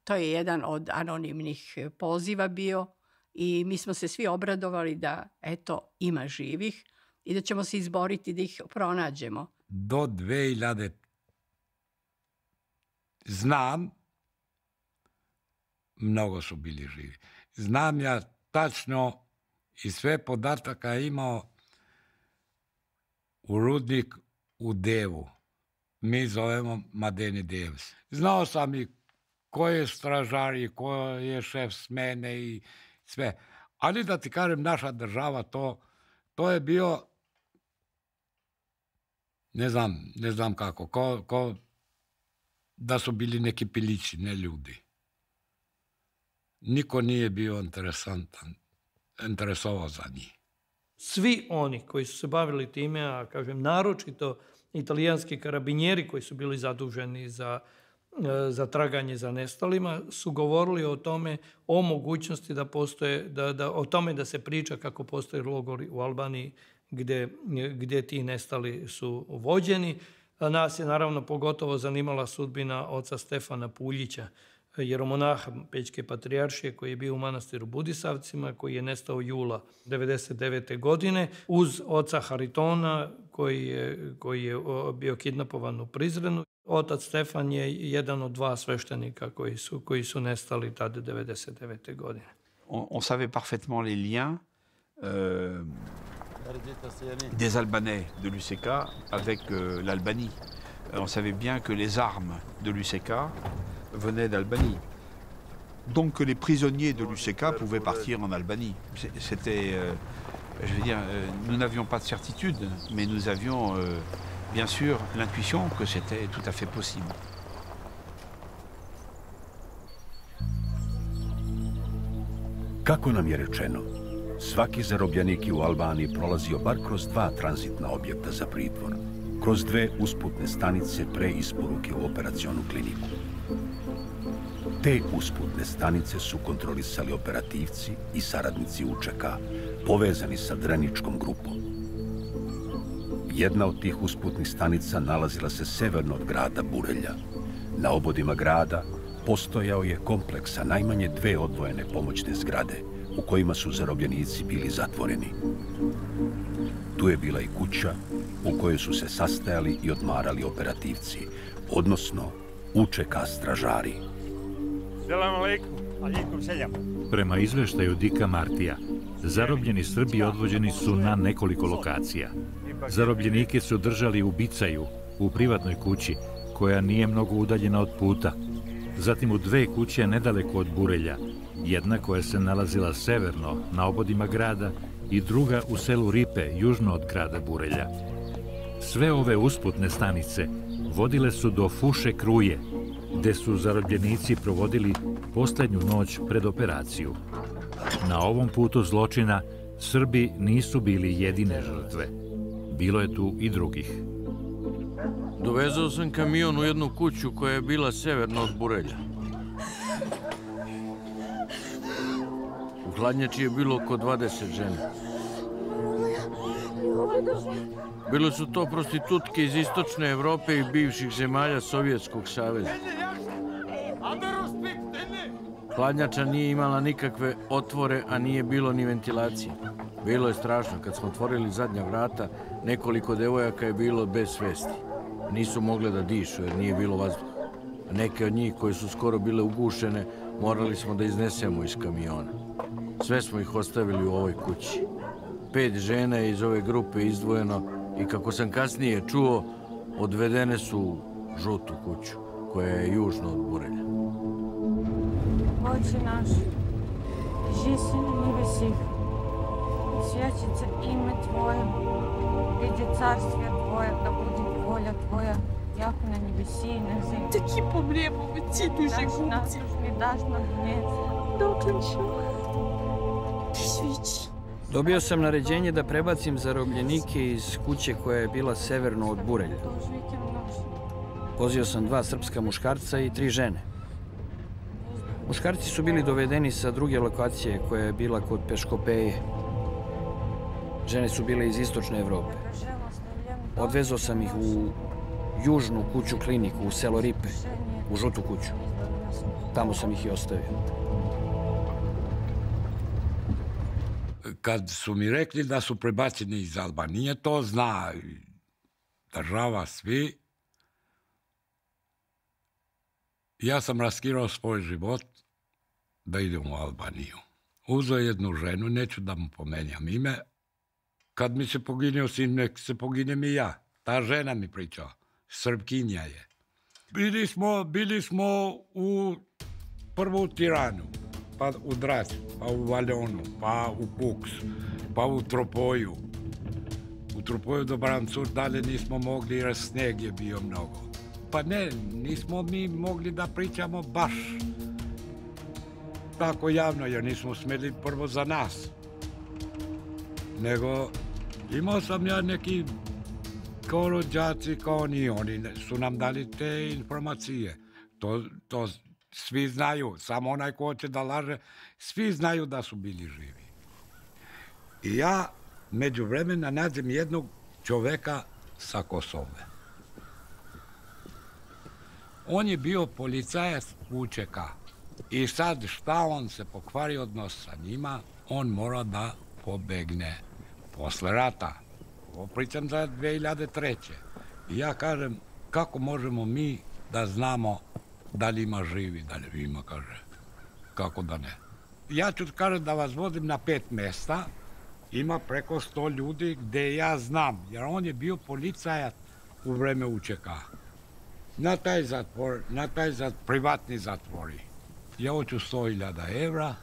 To je jedan od anonimnih poziva bio i mi smo se svi obradovali da, eto, ima živih i da ćemo se izboriti da ih pronađemo. Do 2000 znam, mnogo su bili živi. Znam ja tačno i sve podataka imao u rudnik u Devu. Mi zovemo Madeni Devs. Znao sam i ko je stražar i ko je šef smene i sve. Ali da ti kažem, naša država, to je bio, ne znam kako, ko da su bili neki pilići, ne ljudi. Niko nije bio interesovao za njih. Svi oni koji su se bavili time, a kažem naročito italijanski karabinjeri koji su bili zaduženi za traganje za nestalima, su govorili o tome, o mogućnosti da postoje, o tome da se priča kako postoje logori u Albaniji gdje ti nestali su vođeni. Nas je naravno pogotovo zanimala sudbina oca Stefana Puljića, jeromonaha Pećke patrijaršije koji je bio u manastiru Budisavcima, koji je nestao jula 1999. godine, uz oca Haritona koji je bio kidnapovan u Prizrenu. Otac Stefan je jedan od dva sveštenika koji su nestali tada 1999. godine. On savait parfaitement les liens des Albanais de l'UCK avec l'Albanie. On savait bien que les armes de l'UCK venaient d'Albanie. Donc que les prisonniers de l'UCK pouvaient partir en Albanie. C'était, je veux dire, nous n'avions pas de certitude, mais nous avions bien sûr l'intuition que c'était tout à fait possible. Kako nam je rečeno, svaki zarobljenik je u Albaniji prolazio bar kroz 2 tranzitna objekta za pritvor, kroz 2 usputne stanice pre isporuke u operacionu kliniku. Te usputne stanice su kontrolisali operativci i saradnici UČK, povezani sa Dreničkom grupom. Jedna od tih usputnih stanica nalazila se severno od grada Burelja. Na obodima grada postojao je kompleks sa najmanje 2 odvojene pomoćne zgrade u kojima su zarobljenici bili zatvoreni. Tu je bila i kuća u kojoj su se sastajali i odmarali operativci, odnosno UČK stražari. Selam alejkum. Alejkum selam. Prema izveštaju Dika Martija, zarobljeni Srbi odvođeni su na nekoliko lokacija. Zarobljenike su držali u Bicaju, u privatnoj kući, koja nije mnogo udaljena od puta. Zatim u 2 kuće nedaleko od Burelja, jedna koja se nalazila severno na obodima grada i druga u selu Ripe, južno od grada Burelja. Sve ove usputne stanice vodile su do Fuše Kruje, gde su zarobljenici provodili poslednju noć pred operaciju. Na ovom putu zločina Srbi nisu bili jedine žrtve. Bilo je tu i drugih. Dovezao sam kamion u jednu kuću koja je bila severno od Burelja. U hladnjači je bilo oko 20 žena. Bile su to prostitutke iz istočne Evrope i bivših zemalja Sovjetskog saveza. Hladnjača nije imala nikakve otvore, a nije bilo ni ventilacije. Bilo je strašno. Kad smo otvorili zadnja vrata, nekoliko devojaka je bilo bez svesti. Nisu mogle da dišu jer nije bilo vazduha. Neke od njih koje su skoro bile ugušene, morali smo da iznesemo iz kamiona. Sve smo ih ostavili u ovoj kući. 5 žena iz ove grupe izdvojeno i kako sam kasnije čuo, odvedene su u žutu kuću, koja je južno od Burelja. Oče naš, živi si na nebesih, святится имя Твое, приди царствие Твое, да будет воля Твоя, як на небесі і на землі. Такі помремо від ці дуже губці. Не даш нам днес. Doklenču. Svić. Dobio sam naređenje da prebacim zarobljenike iz kuće koja je bila severno od Burelja. Vozio sam 2 srpska muškarca i 3 žene. Muškarci su bili dovedeni sa druge lokacije koja je bila kod Peškopeje. Žene su bile iz istočne Evrope. Odvezao sam ih u južnu kuću kliniku, u selo Ripe, u žutu kuću. Tamo sam ih i ostavio. Kad su mi rekli da su prebačeni iz Albanije, to zna država, svi. Ja sam riskirao svoj život da idem u Albaniju. Uzeo jednu ženu, neću da mu pomenjam ime. Kad mi se poginio sin, nek se poginem i ja. Ta žena mi pričala. Srpkinja je. Bili smo u prvu Tiranu, pa u Drač, pa u Valjonu, pa u Puks, pa u Tropoju. U Tropoju do Brancur dalje nismo mogli jer sneg je bio mnogo. Pa ne, nismo mi mogli da pričamo baš tako javno, jer nismo smeli prvo za nas. Nego imao sam ja neki kao rođaci, kao oni su nam dali te informacije. To svi znaju, samo onaj ko hoće da laže, svi znaju da su bili živi. I ja međuvremena nađem jednog čoveka sa Kosove. On je bio policajac UČK. I sad šta on se pokvari odnos sa njima, on mora da pobegne posle rata. Ovo pričam za 2003. I ja kažem, kako možemo mi da znamo da li ima živi, da li ima, kaže. Kako da ne? Ja ću kažem da vas vodim na 5 mesta, ima preko 100 ljudi gde ja znam, jer on je bio policajac u vreme UČK. Na taj zatvor, privatni zatvori. Ja hoću 100.000 evra,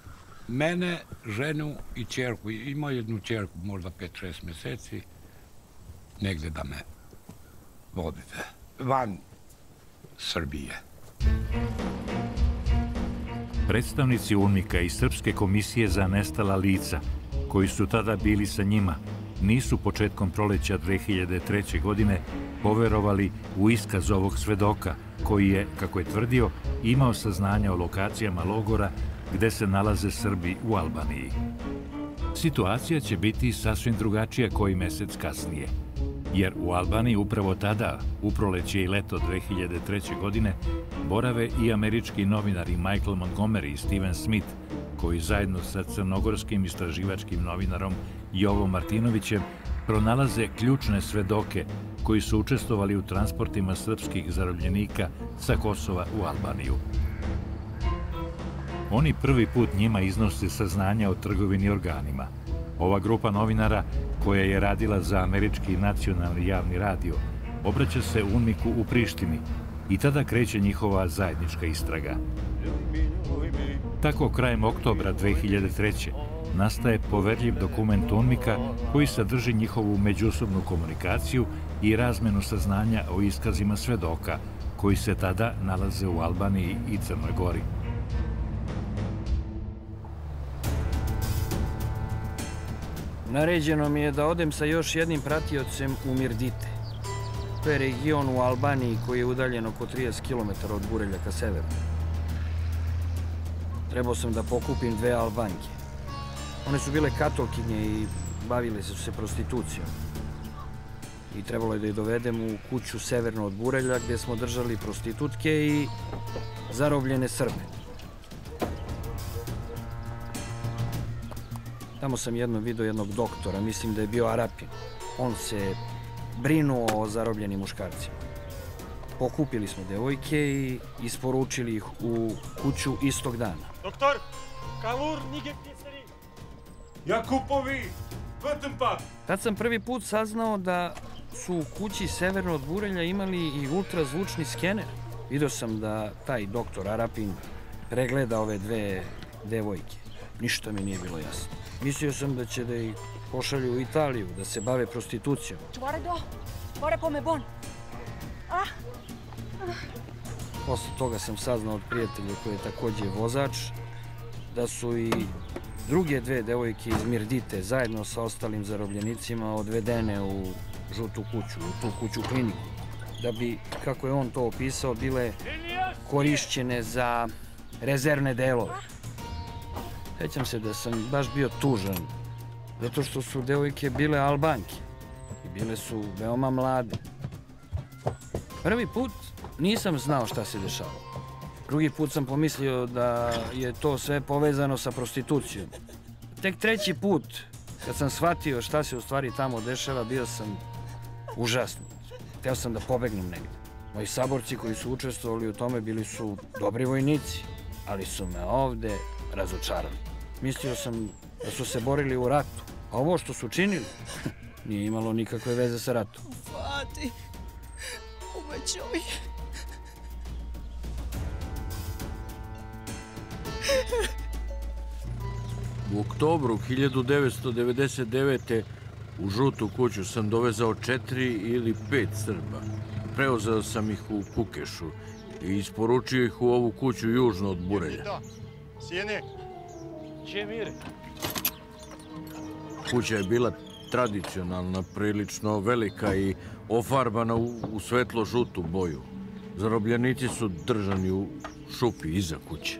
mene, ženu i čerku. Ima jednu čerku, možda 5-6 meseci, negde da me vodite. Van Srbije. Predstavnici UNMIK-a i Srpske komisije za nestala lica, koji su tada bili sa njima, nisu početkom proleća 2003. godine poverovali u iskaz ovog svedoka, koji je, kako je tvrdio, imao saznanja o lokacijama logora gde se nalaze Srbi u Albaniji. Situacija će biti sasvim drugačija koji mesec kasnije, jer u Albaniji upravo tada, u proleće i leto 2003. godine, borave i američki novinari Michael Montgomery i Steven Smith, koji zajedno sa crnogorskim istraživačkim novinarom Jovom Martinovićem pronalaze ključne svedoke koji su učestvovali u transportima srpskih zarobljenika sa Kosova u Albaniju. Oni prvi put njima iznose saznanja o trgovini organima. Ova grupa novinara, koja je radila za američki nacionalni javni radio, obraća se UNMIK-u u Prištini i tada kreće njihova zajednička istraga. Tako, krajem oktobra 2003. nastaje poverljiv dokument UNMIK-a koji sadrži njihovu međusobnu komunikaciju i razmenu saznanja o iskazima svedoka koji se tada nalaze u Albaniji i Crnoj Gori. Naređeno mi je da odem sa još jednim pratiocem u Mirdite. To je region u Albaniji koji je udaljen oko 30 km od Burelja ka severu. Trebao sam da pokupim 2 Albanke. One su bile katolkinje i bavile su se prostitucijom. I trebalo je da ih dovedem u kuću severno od Burelja gde smo držali prostitutke i zarobljene Srbe. Tamo sam jednom vidio jednog doktora, mislim da je bio Arapin. On se brinuo o zarobljenim muškarcima. Pokupili smo devojke i isporučili ih u kuću istog dana. Doktor, Kalur, nigdje pisari. Jakupovi, Vrtenpak. Tad sam prvi put saznao da su u kući severno od Burelja imali i ultrazvučni skener. Vidio sam da taj doktor Arapin pregleda ove 2 devojke. Ništa mi nije bilo jasno. Mislio sam da će da ih pošalju u Italiju, da se bave prostitucijom. Posle toga sam saznao od prijatelja koji je takođe vozač da su i druge dve devojke iz Mirdite zajedno sa ostalim zarobljenicima odvedene u žutu kuću, u tu kuću kliniku, da bi, kako je on to opisao, bile korišćene za rezervne delove. Sećam se da sam baš bio tužan, zato što su devojke bile Albanke i bile su veoma mlade. Prvi put nisam znao šta se dešavalo. Drugi put sam pomislio da je to sve povezano sa prostitucijom. Tek treći put, kad sam shvatio šta se u stvari tamo dešava, bio sam užasnut. Hteo sam da pobegnem negde. Moji saborci koji su učestvovali u tome bili su dobri vojnici, ali su me ovde razočarali. Mislio sam da su se borili u ratu, a ovo što su činili nije imalo nikakve veze sa ratom. Vati, uvećoj. U oktobru 1999. u žutu kuću sam dovezao 4 ili 5 Srba. Preuzeo sam ih u Kukešu i isporučio ih u ovu kuću južno od Burelja. Kuća je bila tradicionalna, prilično velika i ofarbana u svetlo-žutu boju. Zarobljenici su držani u šupi iza kuće.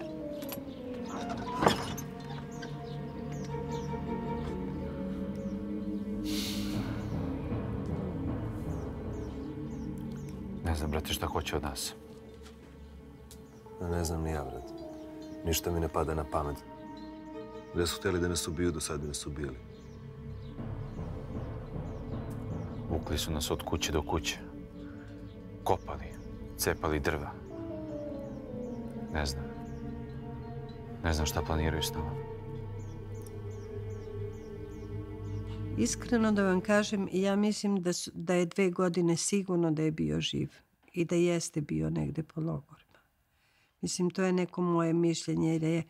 Ne znam, brate, šta hoće od nas. Ne znam ni ja, brate. Ništa mi ne pada na pamet. Gde su hteli da nas ubiju, do sad bi nas ubili. Vukli su nas od kuće do kuće. Kopali, cepali drva. Ne znam. Ne znam šta planiraju s nama. Iskreno da vam kažem, ja mislim da je 2 godine sigurno da je bio živ i da jeste bio negde po logorima. Mislim, to je neko moje mišljenje da je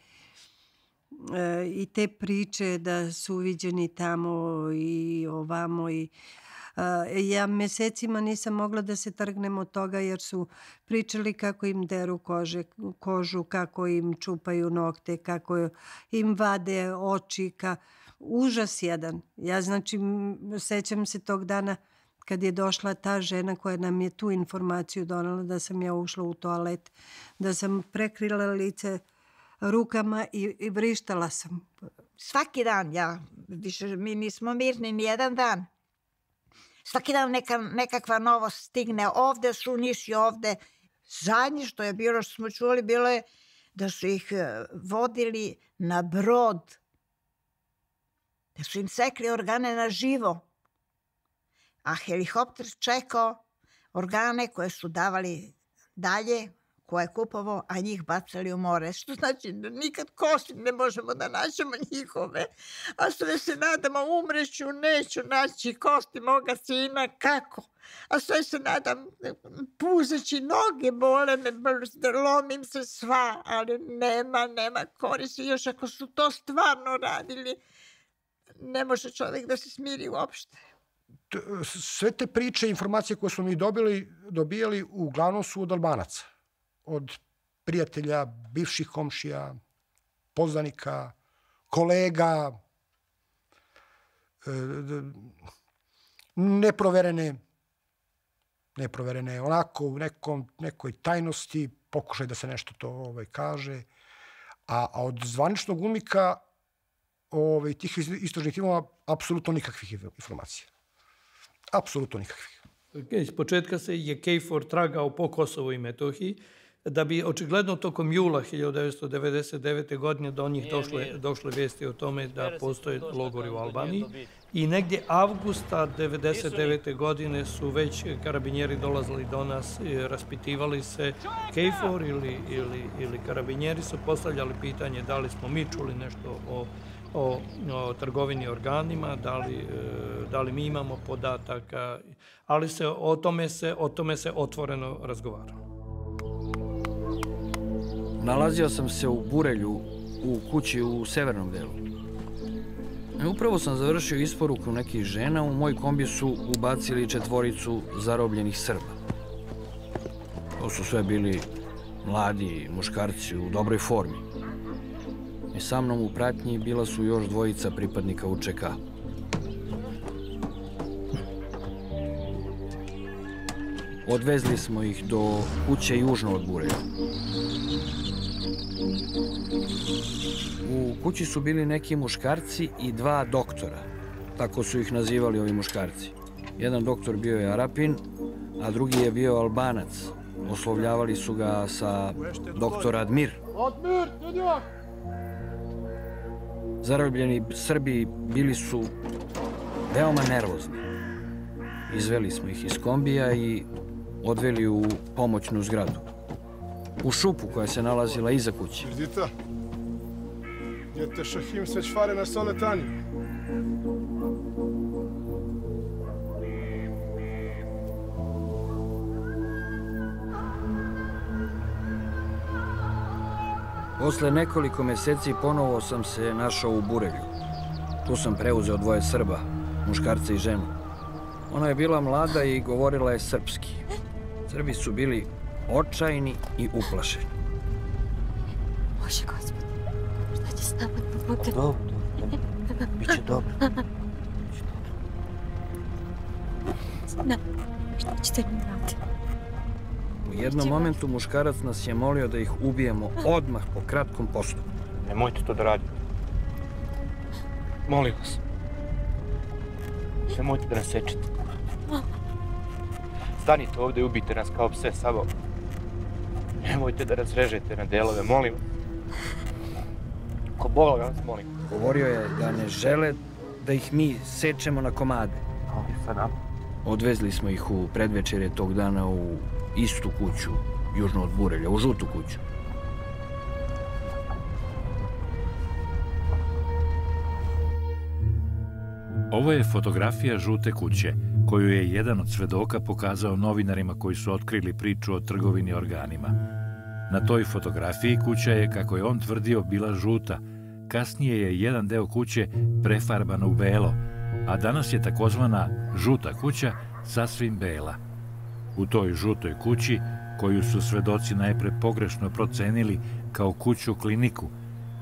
i te priče da su uviđeni tamo i ovamo i ja mesecima nisam mogla da se trgnem od toga jer su pričali kako im deru kožu, kako im čupaju nokte, kako im vade oči, užas jedan. Ja znači sećam se tog dana kad je došla ta žena koja nam je tu informaciju donela da sam ja ušla u toalet, da sam prekrila lice rukama i vrištala sam. Svaki dan, mi nismo mirni ni jedan dan. Svaki dan nekakva novost stigne, ovde su Niši, ovde. Zadnje što je bilo, što smo čuli, bilo je da su ih vodili na brod, da su im sekli organe na živo, a helikopter čekao organe koje su davali dalje, koje je kupovao, a njih bacali u more. Što znači da nikad kosti ne možemo da nađemo njihove, a sve se nadamo umreću, neću naći kosti moga sina, kako? A sve se nadam puzeći noge, bole me, lomim se sva, ali nema koristi. Još ako su to stvarno radili, ne može čovjek da se smiri uopšte. Sve te priče i informacije koje smo mi dobijali uglavnom su od Albanaca. Od prijatelja, bivših komšija, poznanika, kolega, neproverene, onako u nekoj tajnosti, pokušaj da se nešto to kaže. A od zvaničnog umika tih istražnih timova apsolutno nikakvih informacija. Apsolutno nikakvih. Iz početka je KFOR tragao po Kosovu i Metohiji, da bi očigledno tokom jula 1999. godine do njih došle vijesti o tome da postoje logori u Albaniji. I negdje avgusta 1999. godine su već karabinjeri dolazili do nas, raspitivali se. KFOR ili karabinjeri su postavljali pitanje da li smo mi čuli nešto o trgovini organima, da li mi imamo podataka, ali o tome se otvoreno razgovaralo. Nalazio sam se u Burelju, u kući u severnom delu. Upravo sam završio isporuku nekih žena, u moj kombi su ubacili 4 zarobljenih Srba. To su sve bili mladi muškarci u dobroj formi. I sa mnom u pratnji bila su još 2 pripadnika UČK. Odvezli smo ih do kuće južno od Bureja. U kući su bili neki muškarci i 2 doktora. Tako su ih nazivali ovi muškarci. Jedan doktor bio je Arapin, a drugi je bio Albanac. Oslovljavali su ga sa doktor Admir. Zarobljeni Srbi bili su veoma nervozni. Izveli smo ih iz kombija i odveli u pomoćnu zgradu. U šupu koja se nalazila iza kuće. Ždita, jete šahim sve čvare na soletani. Posle nekoliko meseci ponovo sam se našao u Burelju. Tu sam preuzeo 2 Srba, muškarca i ženu. Ona je bila mlada i govorila je srpski. Srbi su bili očajni i uplašeni. Bože Gospod, šta će s nama da bude? Dobro, biće dobro. Ne, šta ćete mi raditi? U jednom momentu muškarac nas je molio da ih ubijemo odmah po kratkom postupku. Nemojte to da radite. Molim vas. Nemojte da nas sečete. Stanite ovde i ubijte nas kao pse, samo. Nemojte da nas režete na delove, molim vas. Ko Boga vas molim. Govorio je da ne žele da ih mi sečemo na komade. Odvezli smo ih u predvečerje tog dana u istu kuću, južno od Burelja, u žutu kuću. Ovo je fotografija žute kuće, koju je jedan od svedoka pokazao novinarima koji su otkrili priču o trgovini organima. Na toj fotografiji kuća je, kako je on tvrdio, bila žuta. Kasnije je jedan deo kuće prefarban u belo, a danas je takozvana žuta kuća sasvim bela. U toj žutoj kući, koju su svedoci najpre pogrešno procenili kao kuću kliniku,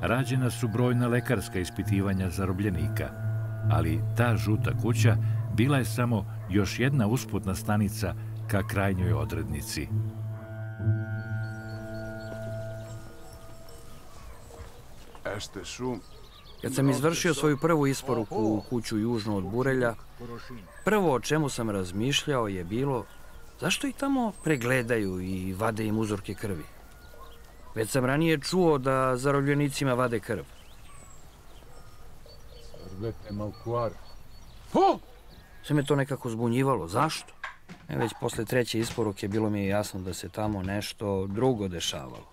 rađena su brojna lekarska ispitivanja zarobljenika. Ali ta žuta kuća bila je samo još jedna usputna stanica ka krajnjoj odrednici. Kad sam izvršio svoju prvu isporuku u kuću južno od Burelja, prvo o čemu sam razmišljao je bilo zašto ih tamo pregledaju i vade im uzorke krvi. Već sam ranije čuo da zarobljenicima vade krv. Sve me to nekako zbunjivalo. Zašto? Već posle 3. isporuke bilo mi je jasno da se tamo nešto drugo dešavalo.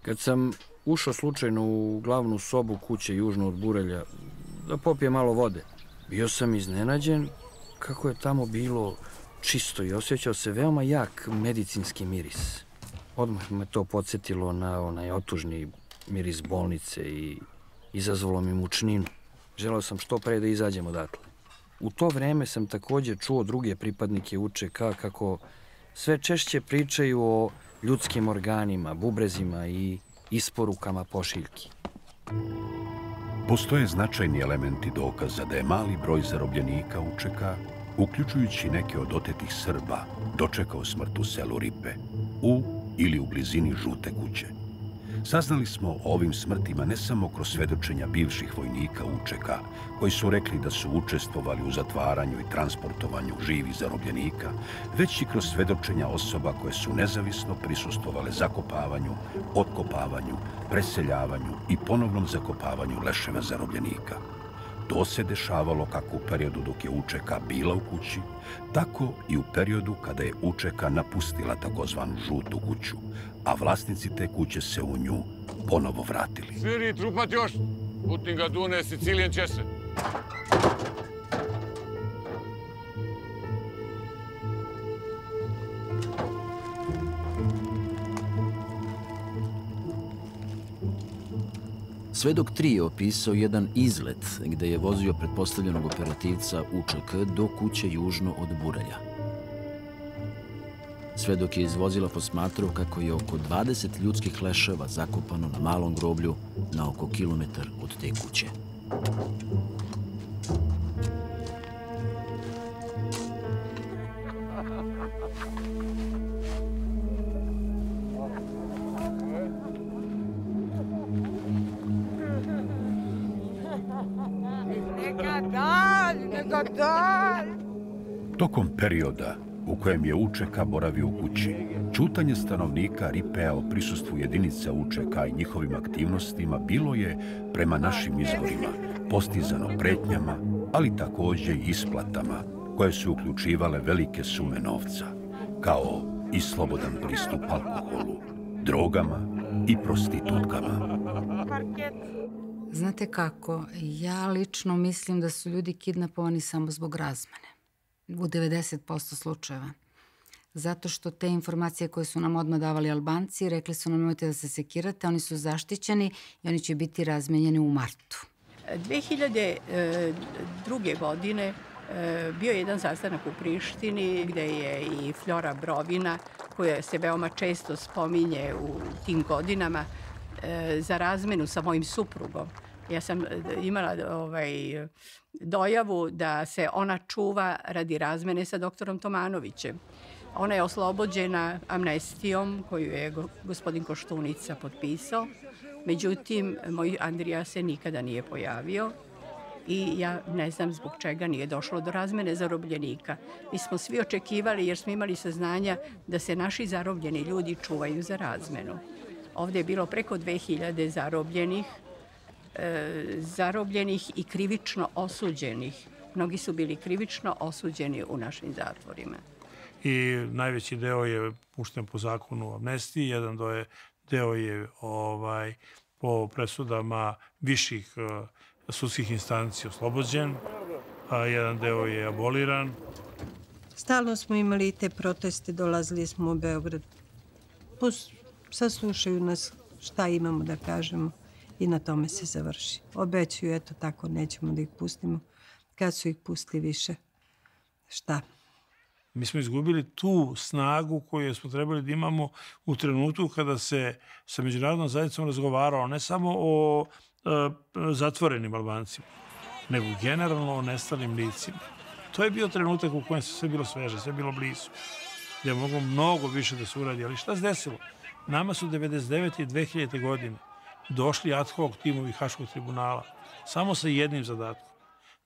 Kad sam ušao slučajno u glavnu sobu kuće južno od Burelja da popije malo vode, bio sam iznenađen kako je tamo bilo čisto i osjećao se veoma jak medicinski miris. Odmah me to podsjetilo na onaj otužni miris bolnice i izazvalo mi mučninu. Želeo sam što pre da izađem odatle. U to vreme sam također čuo druge pripadnike UČK kako sve češće pričaju o ljudskim organima, bubrezima i isporukama pošiljki. Postoje značajni elementi dokaza da je mali broj zarobljenika UČK, uključujući neke od otetih Srba, dočekao smrt u selu Ripe, u ili u blizini žute kuće. Saznali smo o ovim smrtima ne samo kroz svedočenja bivših vojnika UČK, koji su rekli da su učestvovali u zatvaranju i transportovanju živih zarobljenika, već i kroz svedočenja osoba koje su nezavisno prisustvovale zakopavanju, otkopavanju, preseljavanju i ponovnom zakopavanju leševa zarobljenika. To se dešavalo kako u periodu dok je UČK bila u kući, tako i u periodu kada je UČK napustila takozvanu žutu kuću, a vlasnici te kuće se u nju ponovo vratili. Sviri, trupat još! Putin ga dune, Sicilijan će se! Svedok 3 je opisao jedan izlet gde je vozio pretpostavljenog operativca UČK do kuće južno od Burelja. Svedok je iz vozila posmatrao kako je oko 20 ljudskih leševa zakopano na malom groblju na oko kilometar od te kuće. Tokom perioda u kojem je UČK boravio u kući, ćutanje stanovnika Ripea o prisustvu jedinica UČK i njihovim aktivnostima bilo je, prema našim izvorima, postizano pretnjama, ali takođe i isplatama, koje su uključivale velike sume novca, kao i slobodan pristup alkoholu, drogama i prostitutkama. Znate kako, ja lično mislim da su ljudi kidnapovani samo zbog razmene. U 90% slučajeva. Zato što te informacije koje su nam odmah davali Albanci, rekli su nam nemojte da se sekirate, oni su zaštićeni i oni će biti razmenjeni u martu. 2002. godine bio je jedan sastanak u Prištini gde je i Flora Brovina, koja se veoma često spominje u tim godinama, za razmenu sa mojim suprugom. Ja sam imala dojavu da se ona čuva radi razmene sa doktorom Tomanovićem. Ona je oslobođena amnestijom koju je gospodin Koštunica potpisao. Međutim, moj Andrija se nikada nije pojavio i ja ne znam zbog čega nije došlo do razmene zarobljenika. Mi smo svi očekivali jer smo imali saznanja da se naši zarobljeni ljudi čuvaju za razmenu. Ovdje je bilo preko 2000 zarobljenih i krivično osuđenih. Mnogi su bili krivično osuđeni u našim zatvorima. I najveći deo je pušten po zakonu o amnestiji, jedan deo je po presudama viših sudskih instanci oslobođen, a jedan deo je aboliran. Stalno smo imali i te proteste, dolazili smo u Beograd. Saslušaju nas šta imamo da kažemo i na tome se završi. Obećaju, eto tako, nećemo da ih pustimo. Kad su ih pustili više, šta? Mi smo izgubili tu snagu koju smo trebali da imamo u trenutku kada se sa međunarodnom zajednicom razgovaralo ne samo o zatvorenim Albancima, nego generalno o nestalim licima. To je bio trenutak u kojem se sve bilo sveže, sve bilo blizu, gdje je moglo mnogo više da se uradi. Ali šta se desilo? Nama su 1999. i 2000. godine došli ad hoc timovi Haškog tribunala samo sa jednim zadatkom,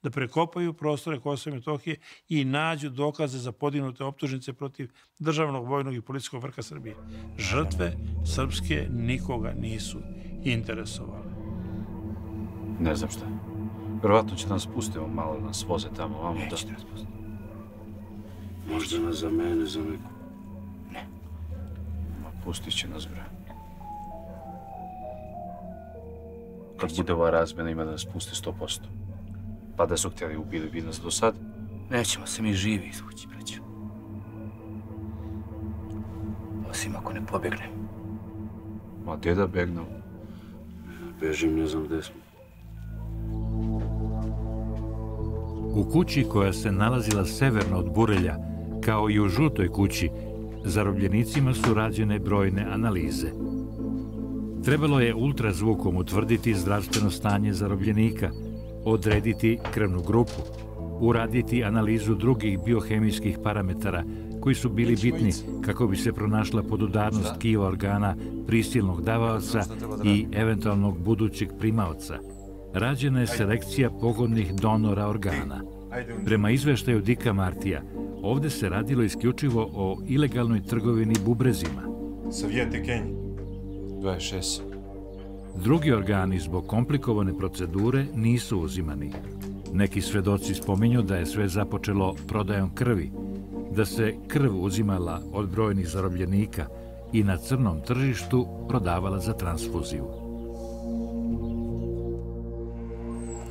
da prekopaju prostore Kosova i Metohije i nađu dokaze za podignute optužnice protiv državnog, vojnog i policijskog vrha Srbije. Žrtve srpske nikoga nisu interesovale. Ne znam šta. Verovatno će nas pustimo malo, da nas voze tamo, vamo. Neće nas pustiti. Možda nas za mene, za neku. Ne. Pustit će nas, bre. Kad bude ova razmena, ima da nas pusti 100%. Pa da su htjeli ubili bi nas do sad. Nećemo se mi živi izvući, braćo. Osim ako ne pobjegnem. Ma gdje da begnem? Bežim, ne znam gde smo. U kući koja se nalazila severno od Burelja, kao i u žutoj kući, zarobljenicima su rađene brojne analize. Trebalo je ultrazvukom utvrditi zdravstveno stanje zarobljenika, odrediti krvnu grupu, uraditi analizu drugih biohemijskih parametara koji su bili bitni kako bi se pronašla podudarnost tkiva organa prisilnog davaoca i eventualnog budućeg primaoca. Rađena je selekcija pogodnih donora organa. Prema izveštaju Dika Martija, ovde se radilo isključivo o ilegalnoj trgovini bubrezima. Savjeti Kenji. 26. Drugi organi zbog komplikovane procedure nisu uzimani. Neki svedoci spominju da je sve započelo prodajom krvi, da se krv uzimala od brojnih zarobljenika i na crnom tržištu prodavala za transfuziju.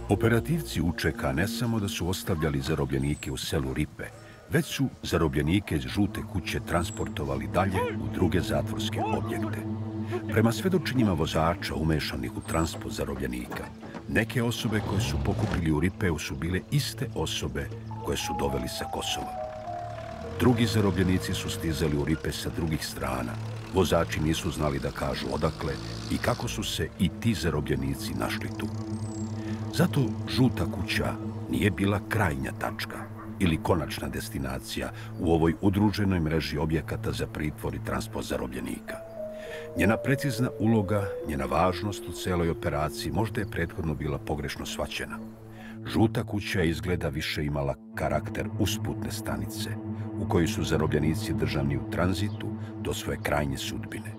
Operativci UČK ne samo da su ostavljali zarobljenike u selu Ripe, već su zarobljenike iz žute kuće transportovali dalje u druge zatvorske objekte. Prema svedočenjima vozača umešanih u transport zarobljenika, neke osobe koje su pokupili u Ripeu su bile iste osobe koje su doveli sa Kosova. Drugi zarobljenici su stizali u Ripe sa drugih strana. Vozači nisu znali da kažu odakle i kako su se i ti zarobljenici našli tu. Zato Žuta kuća nije bila krajnja tačka ili konačna destinacija u ovoj udruženoj mreži objekata za pritvor i transport zarobljenika. Njena precizna uloga, njena važnost u celoj operaciji možda je prethodno bila pogrešno shvaćena. Žuta kuća izgleda više imala karakter usputne stanice u kojoj su zarobljenici držani u tranzitu do svoje krajnje sudbine.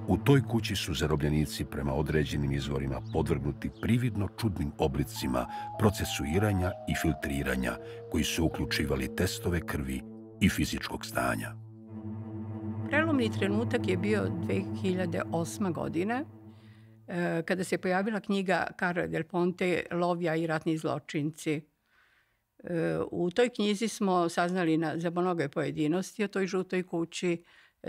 U toj kući su zarobljenici prema određenim izvorima podvrgnuti prividno čudnim oblicima procesuiranja i filtriranja koji su uključivali testove krvi i fizičkog stanja. Prelomni trenutak je bio 2008. godine, kada se pojavila knjiga Carlo Del Ponte Lovija i ratni zločinci. U toj knjizi smo saznali za mnoge pojedinosti o toj žutoj kući.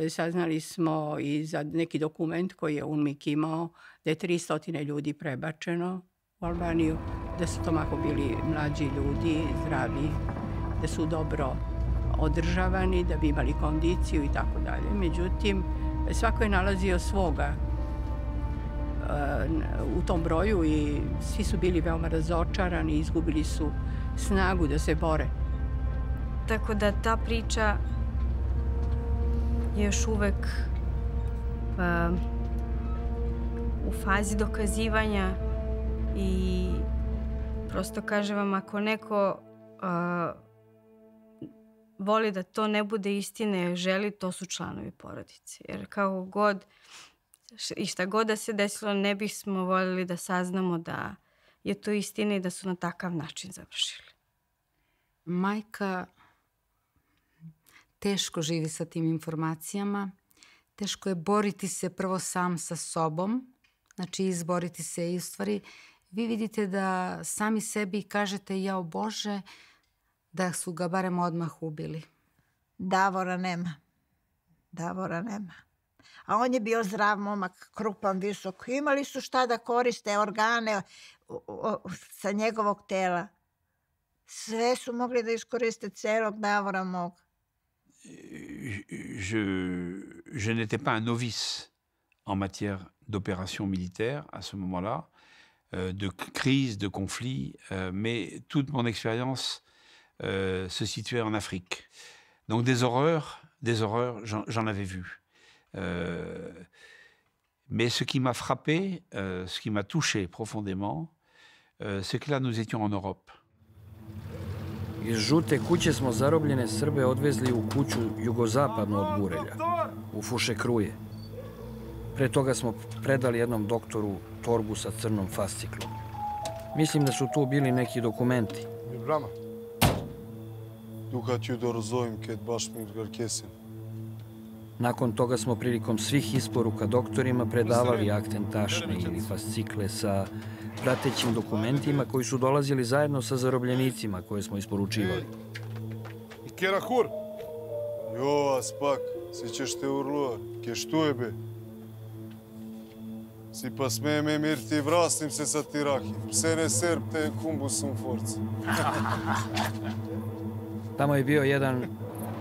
Saznali smo i za neki dokument koji je UNMIK imao da je 300 ljudi prebačeno u Albaniju, da su to mahom bili mlađi ljudi, zdravi, da su dobro održavani, da bi imali kondiciju i tako dalje. Međutim, svako je nalazio svoga u tom broju i svi su bili veoma razočarani, izgubili su snagu da se bore. Tako da ta priča je još uvek u fazi dokazivanja i prosto kažem vam, ako neko voli da to ne bude istine, želi, to su članovi porodice. Jer kako god i šta god da se desilo, ne bismo voljeli da saznamo da je to istina i da su na takav način završili. Majka teško živi sa tim informacijama. Teško je boriti se prvo sam sa sobom, znači izboriti se i u stvari vi vidite da sami sebi kažete jao Bože, da su ga barem odmah ubili. Davora nema. A on je bio zdrav momak, krupan, visok. Imali su šta da koriste organe sa njegovog tela. Sve su mogli da iskoriste celog Davora mog. Je n'étais pas un novice en matière d'opérations militaires à ce moment-là, de crise, de conflit, mais toute mon expérience se situait en Afrique. Donc des horreurs, j'en avais vu. Mais ce qui m'a frappé, ce qui m'a touché profondément, c'est que là nous étions en Europe. Iz Žute kuće smo zarobljene Srbe odvezli u kuću jugozapadno od Burelja, u Fušekruje. Pre toga smo predali jednom doktoru torbu sa crnom fasciklom. Mislim da su tu bili neki dokumenti. Brama. Duka ću dorozovim kad baš mi garkesim. Nakon toga smo prilikom svih isporuka doktorima predavali akten tašne ili fascikle sa pratećim dokumentima koji su dolazili zajedno sa zarobljenicima koje smo isporučivali. I Kerahur! Jo, aspak, si ćeš te urluar, ke što je be? Si pa sme me mirti vrasnim se sa tirahi. Pse ne serb te kumbusum forca. Tamo je bio jedan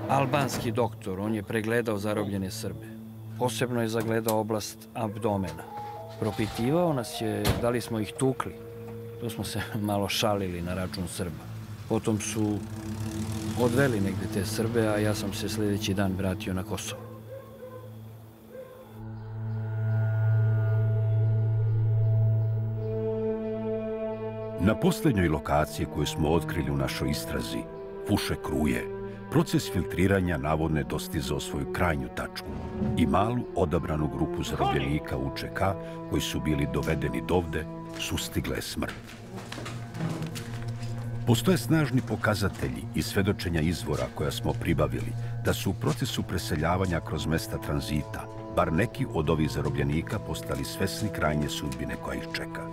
albanski doktor, on je pregledao zarobljene Srbe. Posebno je zagledao oblast abdomena. Propitivao nas je da li smo ih tukli. To smo se malo šalili na račun Srba. Potom su odveli negde te Srbe, a ja sam se sljedeći dan vratio na Kosovo. Na posljednjoj lokaciji koju smo otkrili u našoj istrazi, Fušekruje, proces filtriranja navodno je dostizao svoju krajnju tačku i malu odabranu grupu zarobljenika UČK koji su bili dovedeni dovde sustigla je smrt. Postoje snažni pokazatelji i svedočenja izvora koja smo pribavili da su u procesu preseljavanja kroz mesta tranzita bar neki od ovih zarobljenika postali svesni krajnje sudbine koja ih čeka.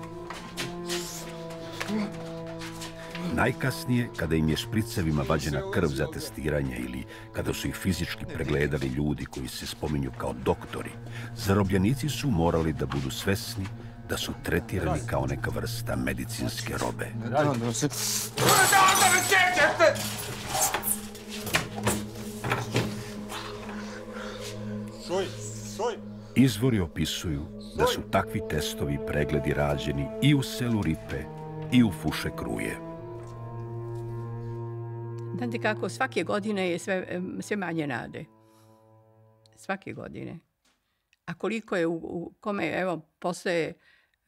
Najkasnije, kada im je špricevima vađena krv za testiranje ili kada su ih fizički pregledali ljudi koji se spominju kao doktori, zarobljenici su morali da budu svesni da su tretirani kao neka vrsta medicinske robe. Izvori opisuju da su takvi testovi i pregledi rađeni i u selu Ripe i u Fuše Kruje. Znate kako, svake godine je sve manje nade. Svake godine. A koliko je u kome, evo, postoje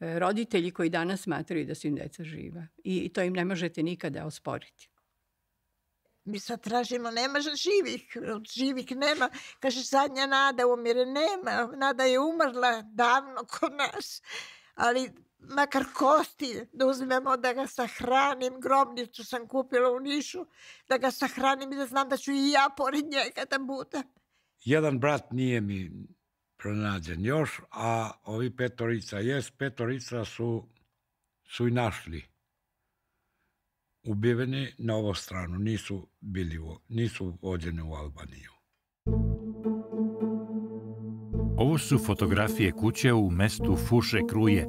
roditelji koji danas smatraju da su im deca živa. I to im ne možete nikada osporiti. Mi sad tražimo, nema živih nema. Kaže, zadnja nada umire, nema. Nada je umrla davno kod nas. Ali makar kosti da uzmemo, da ga sahranim. Grobnicu sam kupila u Nišu, da ga sahranim i da znam da ću i ja pored njega da budem. Jedan brat nije mi pronađen još, a ovi petorica su i našli. Ubiveni na ovu stranu, nisu vođeni u Albaniju. Ovo su fotografije kuće u mestu Fuše Kruje,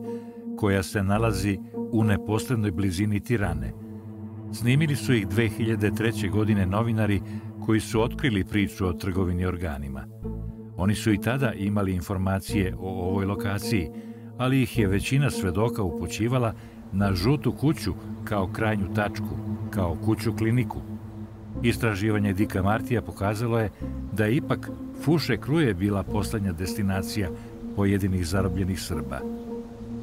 koja se nalazi u neposrednoj blizini Tirane. Snimili su ih 2003. godine novinari koji su otkrili priču o trgovini organima. Oni su i tada imali informacije o ovoj lokaciji, ali ih je većina svedoka upućivala na žutu kuću kao krajnju tačku, kao kuću kliniku. Istraživanje Dika Martija pokazalo je da je ipak Fuše Kruje bila poslednja destinacija pojedinih zarobljenih Srba.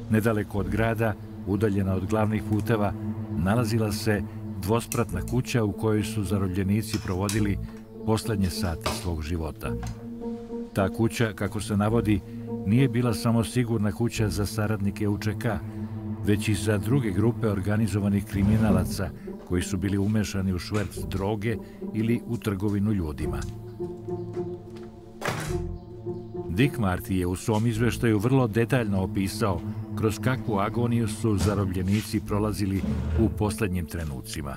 Nedaleko od grada, udaljena od glavnih puteva, nalazila se dvospratna kuća u kojoj su zarobljenici provodili poslednje sate svog života. Ta kuća, kako se navodi, nije bila samo sigurna kuća za saradnike UČK, već i za druge grupe organizovanih kriminalaca koji su bili umešani u šverc droge ili u trgovinu ljudima. Dick Marty je u svom izveštaju vrlo detaljno opisao kroz kakvu agoniju su zarobljenici prolazili u poslednjim trenucima.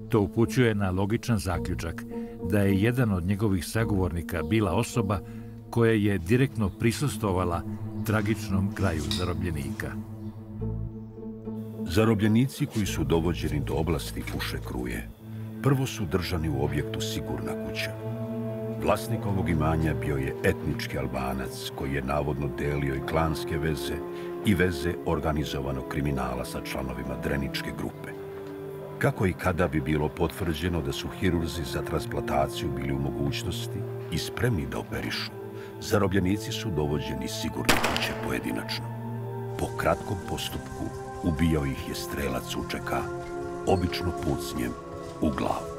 To upućuje na logičan zaključak da je jedan od njegovih sagovornika bila osoba koja je direktno prisustvovala tragičnom kraju zarobljenika. Zarobljenici koji su dovođeni do oblasti Fuše Kruje prvo su držani u objektu Sigurna kuća. Vlasnik ovog imanja bio je etnički Albanac koji je navodno delio i klanske veze i veze organizovanog kriminala sa članovima Dreničke grupe. Kako i kada bi bilo potvrđeno da su hirurzi za transplantaciju bili u mogućnosti i spremni da operišu, zarobljenici su dovođeni iz Sigurne kuće pojedinačno. Po kratkom postupku ubijao ih je strelac UČK, obično pucnjem u glavu.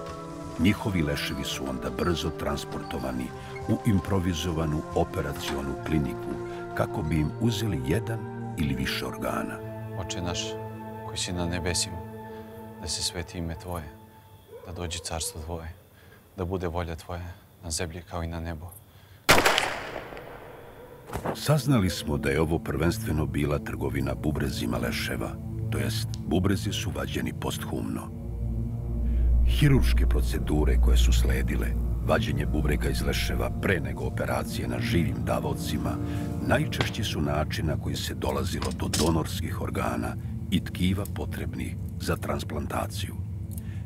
Njihovi leševi su onda brzo transportovani u improvizovanu operacionu kliniku kako bi im uzeli jedan ili više organa. Oče naš, koji si na nebesima, da se sveti ime Tvoje, da dođe carstvo Tvoje, da bude volja Tvoja na zemlji kao i na nebu. Saznali smo da je ovo prvenstveno bila trgovina bubrezima leševa, to jest bubrezi su vađeni posthumno. Hirurške procedure koje su sledile, vađenje bubrega iz leševa pre nego operacije na živim davaocima, najčešći su način na koji se dolazilo do donorskih organa i tkiva potrebnih za transplantaciju.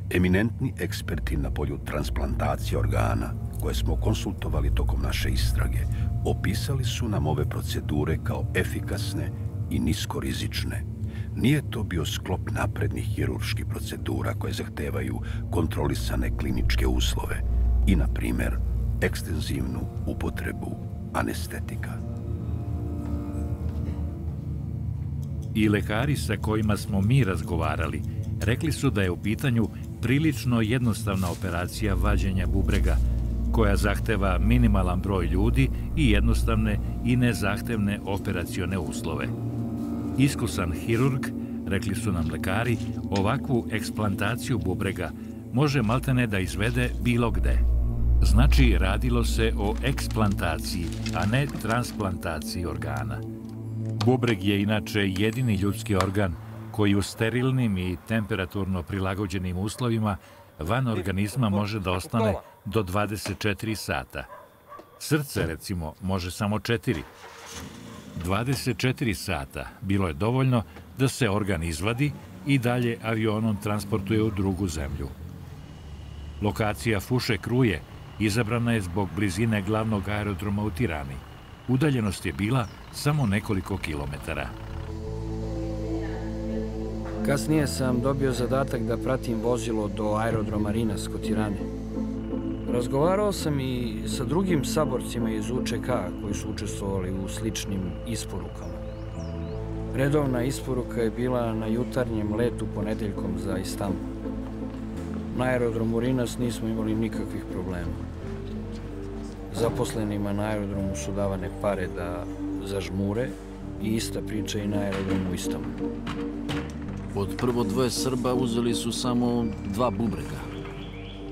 Eminentni eksperti na polju transplantacije organa, koje smo konsultovali tokom naše istrage, opisali su nam ove procedure kao efikasne i niskorizične. Nije to bio sklop naprednih hirurških procedura koje zahtevaju kontrolisane kliničke uslove i, na primer, ekstenzivnu upotrebu anestetika. I lekari sa kojima smo mi razgovarali rekli su da je u pitanju prilično jednostavna operacija vađenja bubrega, koja zahteva minimalan broj ljudi i jednostavne i nezahtevne operacione uslove. Iskusan hirurg, rekli su nam lekari, ovakvu eksplantaciju bubrega može maltene da izvede bilo gde. Znači, radilo se o eksplantaciji, a ne transplantaciji organa. Bubreg je inače jedini ljudski organ koji u sterilnim i temperaturno prilagođenim uslovima van organizma može da ostane do 24 sata. Srce, recimo, može samo 4. 24 sata bilo je dovoljno da se organ izvadi i dalje avionom transportuje u drugu zemlju. Lokacija Fuše Kruje izabrana je zbog blizine glavnog aerodroma u Tirani. Udaljenost je bila samo nekoliko kilometara. Kasnije sam dobio zadatak da pratim vozilo do aerodroma Rinas kod Tirane. Razgovarao sam i sa drugim saborcima iz UČK koji su učestvovali u sličnim isporukama. Redovna isporuka je bila na jutarnjem letu ponedeljkom za Istanbul. Na aerodromu Rinas nismo imali nikakvih problema. Zaposlenima na aerodromu su davane pare da zažmure i ista priča i na aerodromu u Istanbulu. Od prvo dvoje Srba uzeli su samo 2 bubrega.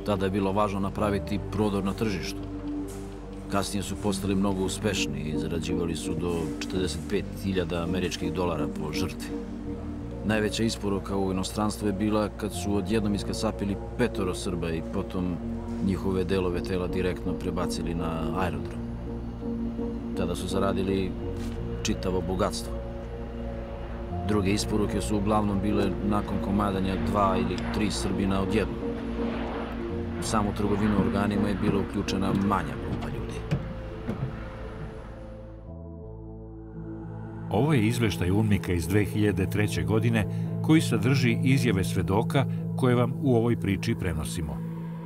Tada je bilo važno napraviti prodor na tržištu. Kasnije su postali mnogo uspešniji i zarađivali su do $45.000 američkih po žrtvi. Najveća isporuka u inostranstvu je bila kad su odjednom iskasapili 5 Srba i potom njihove delove tela direktno prebacili na aerodrom. Tada su zaradili čitavo bogatstvo. Druge isporuke su uglavnom bile nakon komadanja 2 ili 3 Srbina odjednom. U samu trgovinu organima je bila uključena manja grupa ljudi. Ovo je izveštaj UNMIK-a iz 2003. godine koji sadrži izjave svedoka koje vam u ovoj priči prenosimo.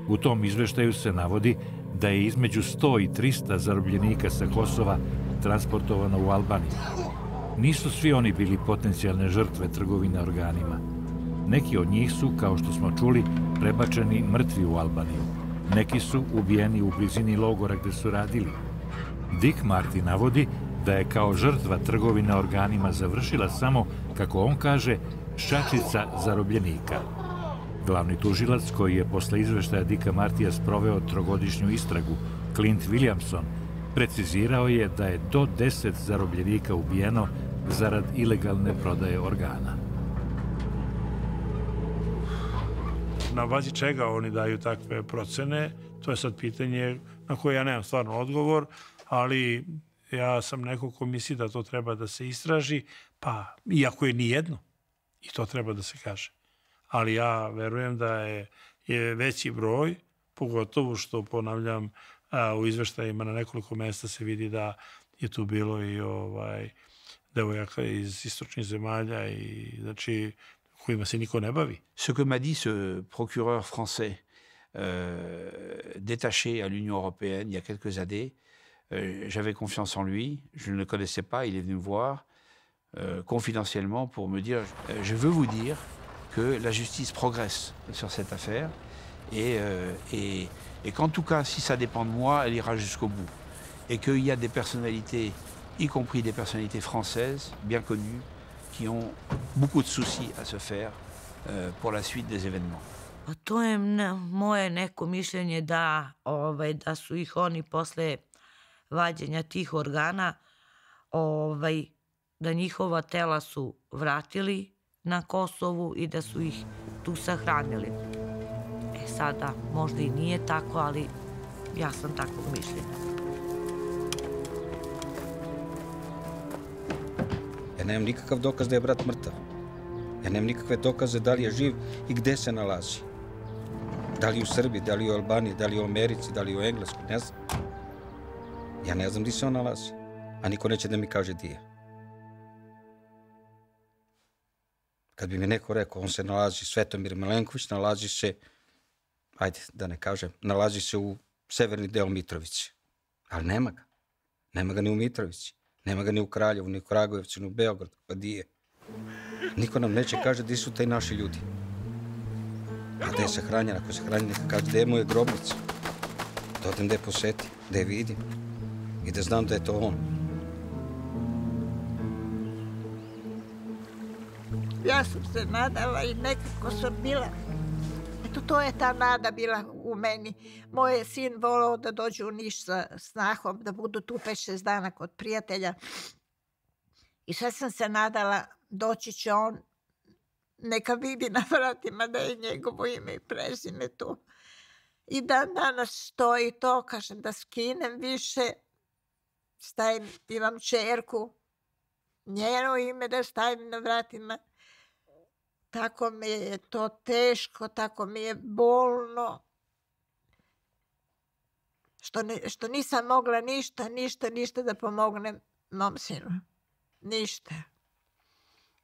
U tom izveštaju se navodi da je između 100 i 300 zarobljenika sa Kosova transportovano u Albaniju. Nisu svi oni bili potencijalne žrtve trgovine organima. Neki od njih su, kao što smo čuli, prebačeni mrtvi u Albaniju. Neki su ubijeni u blizini logora gde su radili. Dick Marty navodi da je kao žrtva trgovine organima završila samo, kako on kaže, šačica zarobljenika. Glavni tužilac, koji je posle izveštaja Dicka Martija sproveo 3-godišnju istragu, Clint Williamson, precizirao je da je do 10 zarobljenika ubijeno zarad ilegalne prodaje organa. Na bazi čega oni daju takve procene, to je sad pitanje na koje ja nemam stvarno odgovor, ali ja sam neko ko misli da to treba da se istraži, pa iako je nijedno, i to treba da se kaže. Ali ja verujem da je veći broj, pogotovo što, ponavljam, u izveštajima na nekoliko mesta se vidi da je tu bilo i devojaka iz istočnih zemalja i znači kojima se niko ne bavi. Ce que m'a dit ce procureur français détaché à l'Union européenne il y a quelques années, j'avais confiance en lui, je ne le connaissais pas, il est venu me voir confidentiellement pour me dire je veux vous dire que la justice progresse sur cette affaire et qu'en tout cas, si ça dépend de moi, elle ira jusqu'au bout. Et qu'il y a des personnalités, y compris des personnalités françaises, bien connues, qui ont beaucoup de soucis à se faire pour la suite des événements. Pa to je moje neko mišljenje da su ih oni posle vađenja tih organa, da njihova tela su vratili na Kosovu i da su ih tu sahranili. Sada možda i nije tako, ali ja sam takvog mišljenja. Ja nemam nikakav dokaz da je brat mrtav. Ja nemam nikakve dokaze da li je živ i gde se nalazi. Da li u Srbiji, da li u Albaniji, da li u Americi, da li u Engleskoj, ne znam. Ja ne znam gde se on nalazi, a niko neće da mi kaže gde je. Kad bi mi neko rekao, on se nalazi, Svetomir Milenković, nalazi se, ajde da ne kažem, nalazi se u severni deo Mitrovice. Ali nema ga. Nema ga ni u Mitrovici. Nema ga ni u Kraljevu, ni u Kragujevcu, ni u Beogradu. Pa di je? Niko nam neće kaže gdje su taj naši ljudi. A gde je sahranjen? Ako je sahranjen, neka kaže gde je moje grobnice. Da odem gde poseti, gde je vidim. I da znam da je to on. Ja sam se nadala i nekako sam bila. Eto, to je ta nada bila u meni. Moj je sin volao da dođe u Niš sa snahom, da budu tu 5-6 dana kod prijatelja. I sve sam se nadala, doći će on neka vidi na vratima da je njegovo ime i prezime tu. I dan danas stoji to, kažem da skinem više, stavim, imam čerku, njeno ime da stavim na vratima. Tako mi je to teško, tako mi je bolno. Što nisam mogla ništa da pomognem mom sinu. Ništa.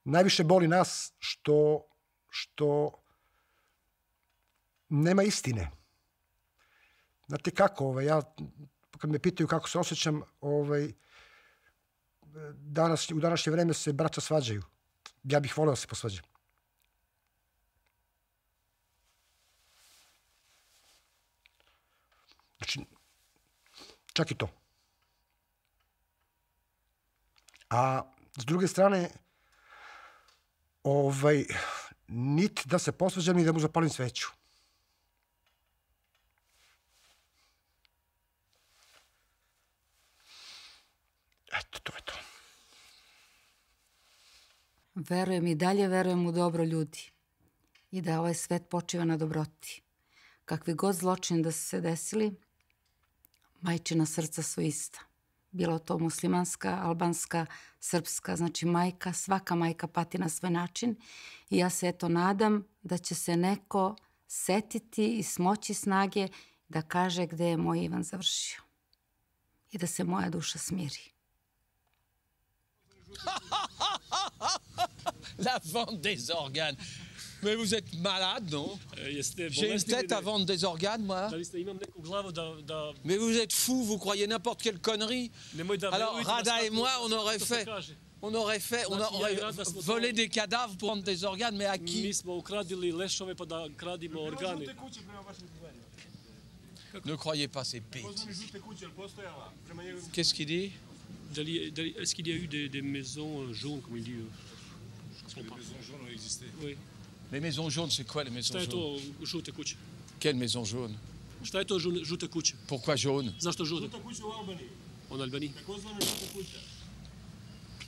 Najviše boli nas što nema istine. Znate kako, ja, kad me pitaju kako se osjećam, u današnje vreme se braća svađaju. Ja bih voleo da se posvađam. Znači, čak i to. A s druge strane, niti da se posvađam, ni da mu zapalim sveću. Eto, to je to. Verujem i dalje verujem u dobro ljudi i da ovaj svet počiva na dobroti. Kakvi god zločini da su se desili, majčina srca su ista. Bilo to muslimanska, albanska, srpska, znači majka, svaka majka pati na svoj način i ja se eto nadam da će se neko setiti i smoći snage da kaže gde je moj Ivan završio i da se moja duša smiri. La vente des organes. Mais vous êtes malade, non? J'ai une tête à vendre des organes, moi. Mais vous êtes fou, vous croyez n'importe quelle connerie. Alors, Rada et moi, on aurait volé des cadavres pour vendre des organes, mais à qui? Ne croyez pas ces bêtises. Qu'est-ce qu'il dit? Est-ce qu'il y a eu des maisons jaunes, comme il dit? Les maisons jaunes ont existé. Oui. Les maisons jaunes, c'est quoi les maisons jaunes? Šta je to žute kuće? Quelle maison jaune? Šta je to žute kuće? Pourquoi jaune? Zašto žute? Žuta kuća u Albaniji. En Albaniji. Takozvana žuta kuća.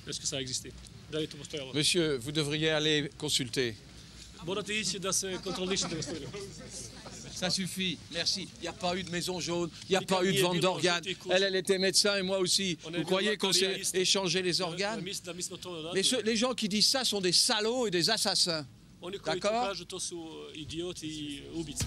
Est-ce que ça existe? Da li je to postojalo? Monsieur, vous devriez aller consulter. Morate ići da se kontrolišete, gospodine. Ça suffit, merci. Il n'y a pas eu de maison jaune, il n'y a pas eu de vente d'organes. Elle était médecin et moi aussi. Vous croyez qu'on s'est échangé les organes? Les gens qui disent ça sont des salauds et des assassins. Oni koji to kažu, to su idioti i ubice.